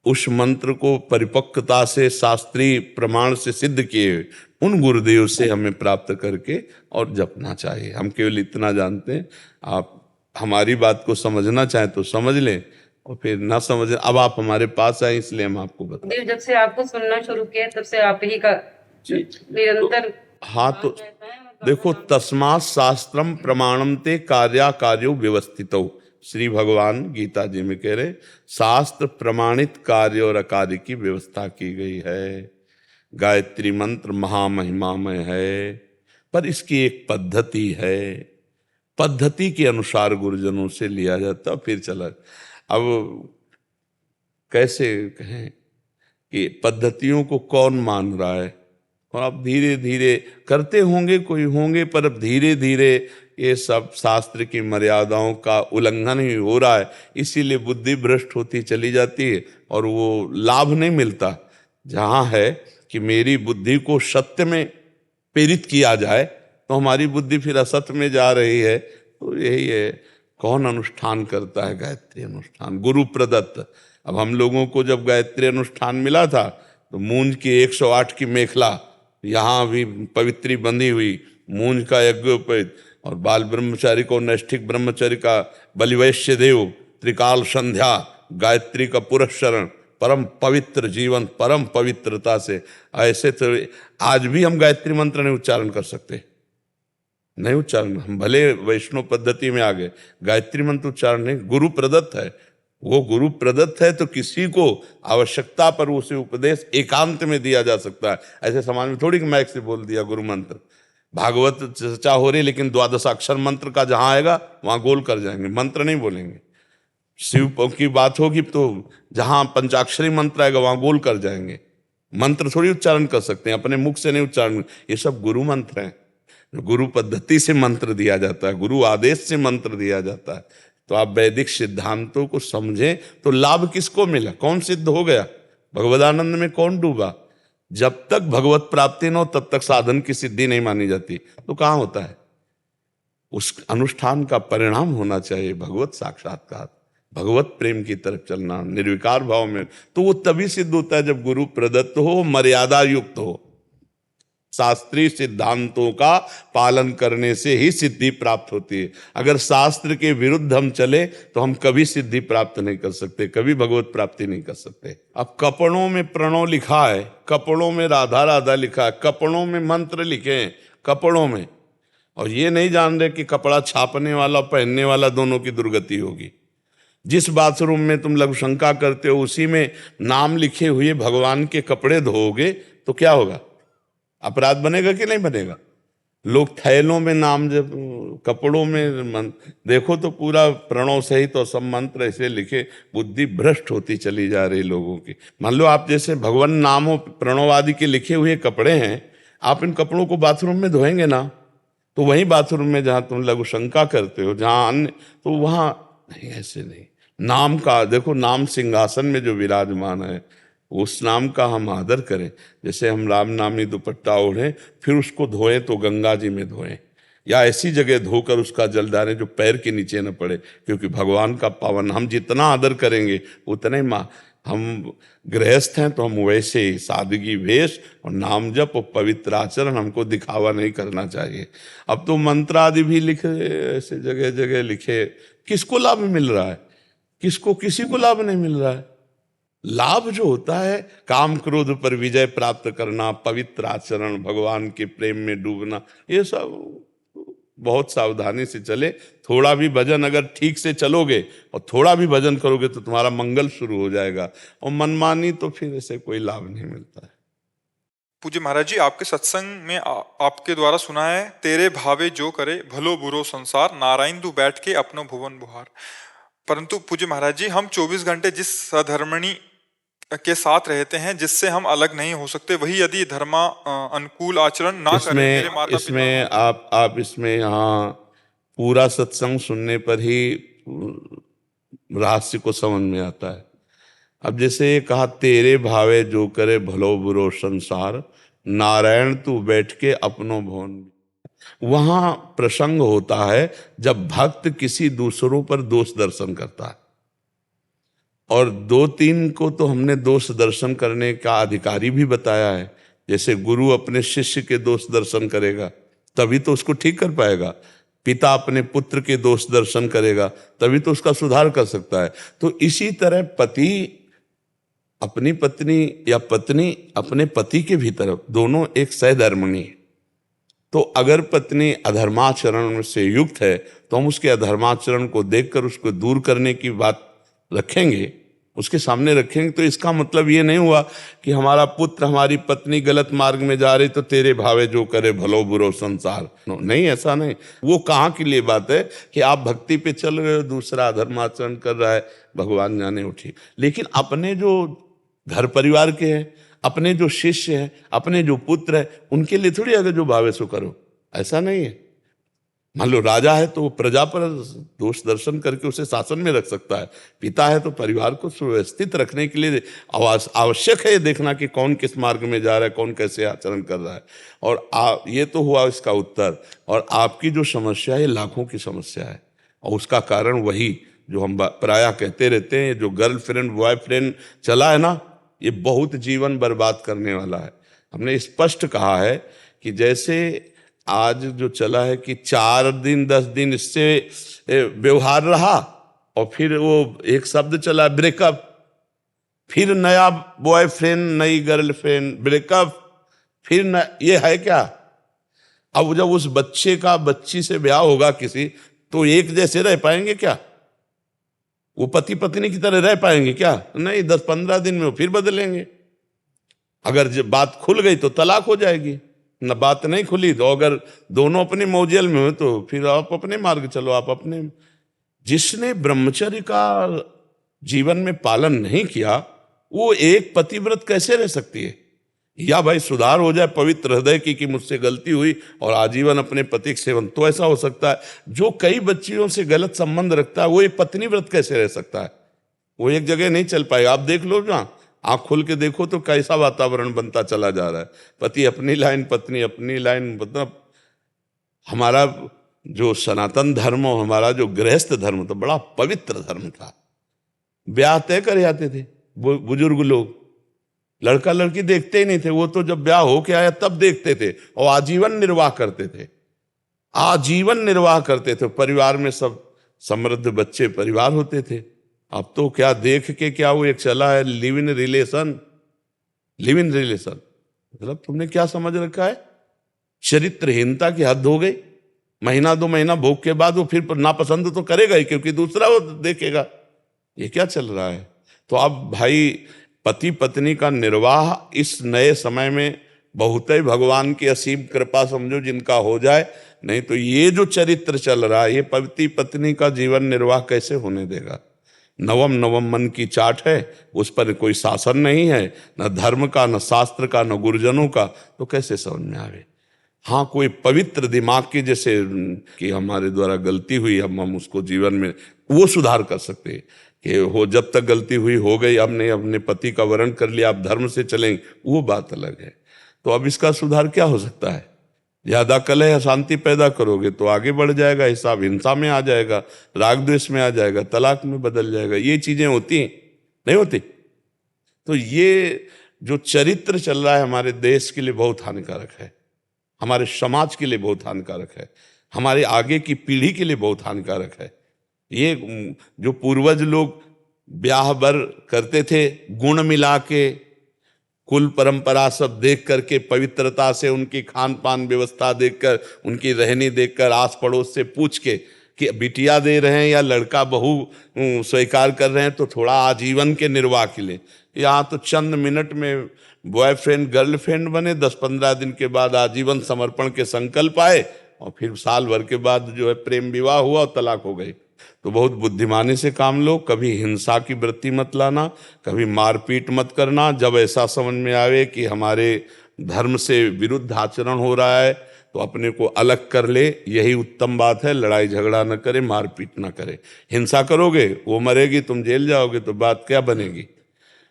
उस मंत्र को परिपक्वता से शास्त्रीय प्रमाण से सिद्ध किए, उन गुरुदेव से हमें प्राप्त करके और जपना चाहिए। हम केवल इतना जानते हैं। आप हमारी बात को समझना चाहें तो समझ लें, और फिर ना समझ, अब आप हमारे पास आए इसलिए हम आपको बता। गुरुदेव जब से आपको सुनना शुरू किया तब से आप ही का निरंतर हाँ, तो देखो, तस्मात् शास्त्रम प्रमाणम ते कार्या कार्यो व्यवस्थितो, श्री भगवान गीता जी में कह रहे शास्त्र प्रमाणित कार्य और अकार्य की व्यवस्था की गई है। गायत्री मंत्र महामहिमामय है, पर इसकी एक पद्धति है, पद्धति के अनुसार गुरुजनों से लिया जाता फिर चला। अब कैसे कहें कि पद्धतियों को कौन मान रहा है, और अब धीरे धीरे करते होंगे, कोई होंगे, पर अब धीरे धीरे ये सब शास्त्र की मर्यादाओं का उल्लंघन ही हो रहा है। इसीलिए बुद्धि भ्रष्ट होती चली जाती है और वो लाभ नहीं मिलता। जहाँ है कि मेरी बुद्धि को सत्य में प्रेरित किया जाए, तो हमारी बुद्धि फिर असत्य में जा रही है। तो यही है, कौन अनुष्ठान करता है? गायत्री अनुष्ठान गुरु प्रदत्त। अब हम लोगों को जब गायत्री अनुष्ठान मिला था तो मूंज की 108 की मेखला यहाँ भी पवित्री बंधी हुई, मूंज का यज्ञोपवीत, और बाल ब्रह्मचारी को नैष्ठिक ब्रह्मचर्य का बलिवैश्य देव, त्रिकाल संध्या, गायत्री का पुरस्चरण, परम पवित्र जीवन, परम पवित्रता से। ऐसे तो आज भी हम गायत्री मंत्र नहीं उच्चारण कर सकते, नहीं उच्चारण। हम भले वैष्णव पद्धति में आ गए, गायत्री मंत्र उच्चारण नहीं, गुरु प्रदत्त है। वो गुरु प्रदत्त है तो किसी को आवश्यकता पर उसे उपदेश एकांत में दिया जा सकता है। ऐसे समाज में थोड़ी कि मैक से बोल दिया गुरु मंत्र। भागवत चर्चा हो रही, लेकिन द्वादशाक्षर मंत्र का जहां आएगा वहां गोल कर जाएंगे, मंत्र नहीं बोलेंगे। शिव की बात होगी तो जहां पंचाक्षरी मंत्र आएगा वहां गोल कर जाएंगे। मंत्र थोड़ी उच्चारण कर सकते हैं, अपने मुख से नहीं उच्चारण। ये सब गुरु मंत्र हैं, गुरु पद्धति से मंत्र दिया जाता है, गुरु आदेश से मंत्र दिया जाता है। तो आप वैदिक सिद्धांतों को समझें तो लाभ किसको मिला, कौन सिद्ध हो गया, भगवदानंद में कौन डूबा। जब तक भगवत प्राप्ति न हो तब तक साधन की सिद्धि नहीं मानी जाती। तो कहाँ होता है? उस अनुष्ठान का परिणाम होना चाहिए भगवत साक्षात्कार, भगवत प्रेम की तरफ चलना, निर्विकार भाव में। तो वो तभी सिद्ध होता है जब गुरु प्रदत्त हो, मर्यादा युक्त हो। शास्त्रीय सिद्धांतों का पालन करने से ही सिद्धि प्राप्त होती है। अगर शास्त्र के विरुद्ध हम चले तो हम कभी सिद्धि प्राप्त नहीं कर सकते, कभी भगवत प्राप्ति नहीं कर सकते। अब कपड़ों में प्रणव लिखा है, कपड़ों में राधा राधा लिखा है, कपड़ों में मंत्र लिखे हैं, कपड़ों में, और ये नहीं जान रहे कि कपड़ा छापने वाला पहनने वाला दोनों की दुर्गति होगी। जिस बाथरूम में तुम लघु शंका करते हो उसी में नाम लिखे हुए भगवान के कपड़े धोओगे तो क्या होगा? अपराध बनेगा कि नहीं बनेगा? लोग थैलों में नाम जब कपड़ों में देखो तो पूरा प्रणव सहित और सब मंत्र ऐसे लिखे, बुद्धि भ्रष्ट होती चली जा रही लोगों की। मान लो आप जैसे भगवान नामों प्रणव आदि के लिखे हुए कपड़े हैं, आप इन कपड़ों को बाथरूम में धोएंगे ना, तो वही बाथरूम में जहाँ तुम लघु शंका करते हो, जहाँ अन्य, तो वहाँ नहीं, ऐसे नहीं। नाम का देखो, नाम सिंहासन में जो विराजमान है उस नाम का हम आदर करें। जैसे हम राम नामी दुपट्टा ओढ़ें फिर उसको धोएं तो गंगा जी में धोएं, या ऐसी जगह धोकर उसका जल डालें जो पैर के नीचे न पड़े, क्योंकि भगवान का पावन हम जितना आदर करेंगे उतने हम गृहस्थ हैं तो हम वैसे ही सादगी वेश और नाम जप और पवित्र आचरण, हमको दिखावा नहीं करना चाहिए। अब तो मंत्र आदि भी लिखे, ऐसे जगह जगह लिखे, किसको लाभ मिल रहा है? किसी को लाभ नहीं मिल रहा है। लाभ जो होता है काम क्रोध पर विजय प्राप्त करना, पवित्र आचरण, भगवान के प्रेम में डूबना, ये सब बहुत सावधानी से चले। थोड़ा भी भजन अगर ठीक से चलोगे और थोड़ा भी भजन करोगे तो तुम्हारा मंगल शुरू हो जाएगा, और मनमानी तो फिर ऐसे कोई लाभ नहीं मिलता है। पूज्य महाराज जी, आपके सत्संग में आपके द्वारा सुना है, तेरे भावे जो करे भलो बुरो संसार, नारायण तू बैठ के अपनो भुवन बुहार। परंतु पूज्य महाराज जी, हम 24 घंटे जिस सधर्मणी के साथ रहते हैं, जिससे हम अलग नहीं हो सकते, वही यदि धर्मा अनुकूल आचरण ना करें, मेरे माता इसमें आप इसमें यहाँ पूरा सत्संग सुनने पर ही रहस्य को समझ में आता है। अब जैसे ये कहा, तेरे भावे जो करे भलो बुरो संसार, नारायण तू बैठ के अपनो भवन, वहां प्रसंग होता है जब भक्त किसी दूसरों पर दोष दर्शन करता है, और 2-3 को तो हमने दोष दर्शन करने का अधिकारी भी बताया है। जैसे गुरु अपने शिष्य के दोष दर्शन करेगा तभी तो उसको ठीक कर पाएगा, पिता अपने पुत्र के दोष दर्शन करेगा तभी तो उसका सुधार कर सकता है। तो इसी तरह पति अपनी पत्नी या पत्नी अपने पति के भीतर, दोनों एक सहधर्मिणी है। तो अगर पत्नी अधर्माचरण से युक्त है तो हम उसके अधर्माचरण को देखकर उसको दूर करने की बात रखेंगे, उसके सामने रखेंगे। तो इसका मतलब ये नहीं हुआ कि हमारा पुत्र हमारी पत्नी गलत मार्ग में जा रही तो तेरे भावे जो करे भलो बुरो संसार, नहीं, ऐसा नहीं। वो कहाँ के लिए बात है कि आप भक्ति पे चल रहे हो, दूसरा अधर्माचरण कर रहा है, भगवान जाने उठी। लेकिन अपने जो घर परिवार के हैं, अपने जो शिष्य हैं, अपने जो पुत्र हैं, उनके लिए थोड़ी अगर जो भावे सो करो, ऐसा नहीं है। मान लो राजा है तो वो प्रजा पर दोष दर्शन करके उसे शासन में रख सकता है, पिता है तो परिवार को सुव्यवस्थित रखने के लिए आवश्यक है ये देखना कि कौन किस मार्ग में जा रहा है, कौन कैसे आचरण कर रहा है। और ये तो हुआ इसका उत्तर। और आपकी जो समस्या है लाखों की समस्या है, और उसका कारण वही जो हम प्रायः कहते रहते हैं, जो गर्लफ्रेंड बॉयफ्रेंड चला है ना, ये बहुत जीवन बर्बाद करने वाला है। हमने स्पष्ट कहा है कि जैसे आज जो चला है कि 4 दिन 10 दिन इससे व्यवहार रहा और फिर वो एक शब्द चला ब्रेकअप, फिर नया बॉयफ्रेंड नई गर्लफ्रेंड, ब्रेकअप, फिर ये है क्या? अब जब उस बच्चे का बच्ची से ब्याह होगा किसी, तो एक जैसे रह पाएंगे क्या? वो पति पत्नी की तरह रह पाएंगे क्या? नहीं, 10-15 दिन में वो फिर बदलेंगे। अगर जब बात खुल गई तो तलाक हो जाएगी, न बात नहीं खुली तो अगर दोनों अपने मौजेल में हो तो फिर आप अपने मार्ग चलो, आप अपने। जिसने ब्रह्मचर्य का जीवन में पालन नहीं किया वो एक पतिव्रत कैसे रह सकती है? या भाई सुधार हो जाए पवित्र हृदय की कि मुझसे गलती हुई और आजीवन अपने पति के सेवन, तो ऐसा हो सकता है। जो कई बच्चियों से गलत संबंध रखता है वो एक पत्नी व्रत कैसे रह सकता है? वो एक जगह नहीं चल पाएगा। आप देख लो ना, आँख खोल के देखो तो कैसा वातावरण बनता चला जा रहा है। पति अपनी लाइन, पत्नी अपनी लाइन। मतलब हमारा जो सनातन धर्म और हमारा जो गृहस्थ धर्म तो बड़ा पवित्र धर्म था। ब्याह तय कर जाते थे बुजुर्ग लोग, लड़का लड़की देखते ही नहीं थे, वो तो जब ब्याह हो के आया तब देखते थे और आजीवन निर्वाह करते थे, आजीवन निर्वाह करते थे। परिवार में सब समृद्ध बच्चे परिवार होते थे। अब तो क्या देख के क्या वो एक चला है live in relation, live in relation मतलब तुमने क्या समझ रखा है? चरित्रहीनता की हद हो गई। महीना 2 महीना भोग के बाद वो फिर नापसंद तो करेगा ही, क्योंकि दूसरा वो देखेगा। ये क्या चल रहा है? तो अब भाई पति पत्नी का निर्वाह इस नए समय में बहुत ही भगवान की असीम कृपा समझो जिनका हो जाए, नहीं तो ये जो चरित्र चल रहा है, ये पति पत्नी का जीवन निर्वाह कैसे होने देगा? नवम नवम मन की चाट है, उस पर कोई शासन नहीं है, न धर्म का, न शास्त्र का, न गुरुजनों का, तो कैसे समझ में आवे? हाँ, कोई पवित्र दिमाग की, जैसे कि हमारे द्वारा गलती हुई, हम उसको जीवन में वो सुधार कर सकते हैं कि हो, जब तक गलती हुई हो गई, हमने अपने पति का वर्ण कर लिया, आप धर्म से चलेंगे, वो बात अलग है। तो अब इसका सुधार क्या हो सकता है? ज्यादा कलह अशांति पैदा करोगे तो आगे बढ़ जाएगा, हिसाब हिंसा में आ जाएगा, राग द्वेष में आ जाएगा, तलाक में बदल जाएगा। ये चीजें होती हैं, नहीं होती? तो ये जो चरित्र चल रहा है हमारे देश के लिए बहुत हानिकारक है, हमारे समाज के लिए बहुत हानिकारक है, हमारे आगे की पीढ़ी के लिए बहुत हानिकारक है। ये जो पूर्वज लोग ब्याह बर करते थे, गुण मिला के, कुल परंपरा सब देख करके, पवित्रता से उनकी खान पान व्यवस्था देखकर, उनकी रहनी देखकर, आस पड़ोस से पूछ के कि बिटिया दे रहे हैं या लड़का बहू स्वीकार कर रहे हैं, तो थोड़ा आजीवन के निर्वाह के लिए। यहाँ तो चंद मिनट में बॉयफ्रेंड गर्लफ्रेंड बने, 10-15 दिन के बाद आजीवन समर्पण के संकल्प आए, और फिर साल भर के बाद जो है प्रेम विवाह हुआ और तलाक हो गई। तो बहुत बुद्धिमानी से काम लो, कभी हिंसा की वृत्ति मत लाना, कभी मारपीट मत करना। जब ऐसा समझ में आवे कि हमारे धर्म से विरुद्ध आचरण हो रहा है तो अपने को अलग कर ले, यही उत्तम बात है। लड़ाई झगड़ा न करे, मारपीट न करे। हिंसा करोगे वो मरेगी, तुम जेल जाओगे, तो बात क्या बनेगी?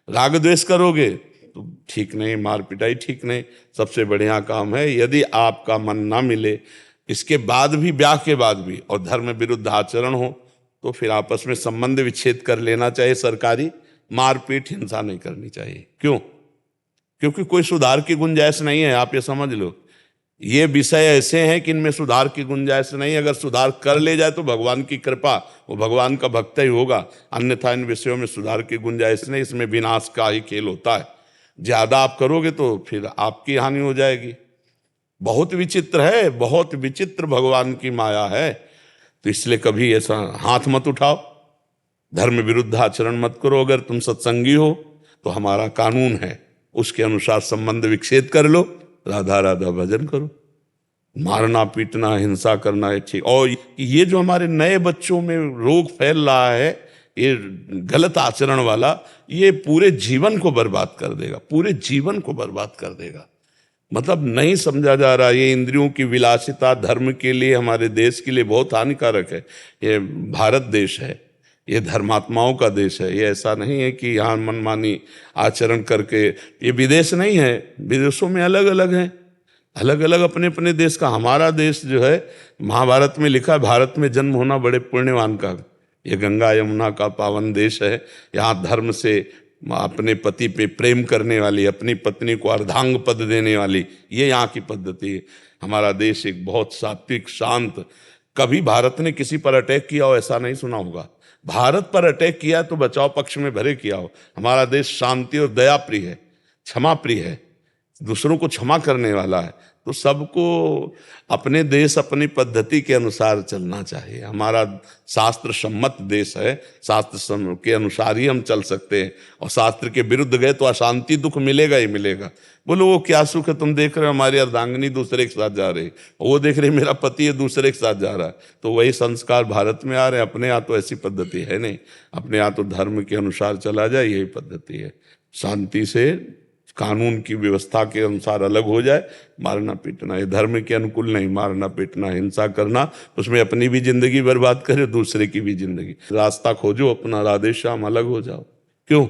राग द्वेष करोगे तो ठीक नहीं, मार पिटाई ठीक नहीं। सबसे बढ़िया काम है, यदि आपका मन ना मिले इसके बाद भी, ब्याह के बाद भी, और धर्म विरुद्ध आचरण हो, तो फिर आपस में संबंध विच्छेद कर लेना चाहिए सरकारी। मारपीट हिंसा नहीं करनी चाहिए। क्यों? क्योंकि कोई सुधार की गुंजाइश नहीं है। आप ये समझ लो, ये विषय ऐसे हैं कि इनमें सुधार की गुंजाइश नहीं। अगर सुधार कर ले जाए तो भगवान की कृपा, वो भगवान का भक्त ही होगा, अन्यथा इन विषयों में सुधार की गुंजाइश नहीं। इसमें विनाश का ही खेल होता है। ज्यादा आप करोगे तो फिर आपकी हानि हो जाएगी। बहुत विचित्र है, बहुत विचित्र भगवान की माया है। तो इसलिए कभी ऐसा हाथ मत उठाओ, धर्म विरुद्ध आचरण मत करो। अगर तुम सत्संगी हो तो हमारा कानून है, उसके अनुसार संबंध विच्छेद कर लो, राधा राधा भजन करो। मारना पीटना हिंसा करना है ठीक। और ये जो हमारे नए बच्चों में रोग फैल रहा है, ये गलत आचरण वाला, ये पूरे जीवन को बर्बाद कर देगा, पूरे जीवन को बर्बाद कर देगा। मतलब नहीं समझा जा रहा। ये इंद्रियों की विलासिता धर्म के लिए, हमारे देश के लिए बहुत हानिकारक है। ये भारत देश है, ये धर्मात्माओं का देश है। ये ऐसा नहीं है कि यहाँ मनमानी आचरण करके, ये विदेश नहीं है, विदेशों में अलग अलग हैं, अलग अलग अपने अपने देश का। हमारा देश जो है, महाभारत में लिखा है, भारत में जन्म होना बड़े पुण्यवान का। ये गंगा यमुना का पावन देश है। यहाँ धर्म से अपने पति पे प्रेम करने वाली, अपनी पत्नी को अर्धांग पद देने वाली, ये यहाँ की पद्धति है। हमारा देश एक बहुत सात्विक शांत। कभी भारत ने किसी पर अटैक किया हो ऐसा नहीं सुना होगा। भारत पर अटैक किया तो बचाव पक्ष में भरे किया हो। हमारा देश शांति और दया प्रिय है, क्षमा प्रिय है, दूसरों को क्षमा करने वाला है। तो सबको अपने देश अपनी पद्धति के अनुसार चलना चाहिए। हमारा शास्त्र सम्मत देश है, शास्त्र के अनुसार ही हम चल सकते हैं। और शास्त्र के विरुद्ध गए तो अशांति दुख मिलेगा ही मिलेगा। बोलो वो क्या सुख है, तुम देख रहे हो हमारी अर्धांगिनी दूसरे के साथ जा रही, वो देख रहे मेरा पति है दूसरे के साथ जा रहा है। तो वही संस्कार भारत में आ रहे हैं। अपने यहाँ तो ऐसी पद्धति है नहीं, अपने यहाँ तो धर्म के अनुसार चला जाए, यही पद्धति है। शांति से कानून की व्यवस्था के अनुसार अलग हो जाए। मारना पीटना ये धर्म के अनुकूल नहीं। मारना पीटना हिंसा करना, उसमें अपनी भी जिंदगी बर्बाद करे, दूसरे की भी जिंदगी। रास्ता खोजो अपना, राधे श्याम, अलग हो जाओ। क्यों?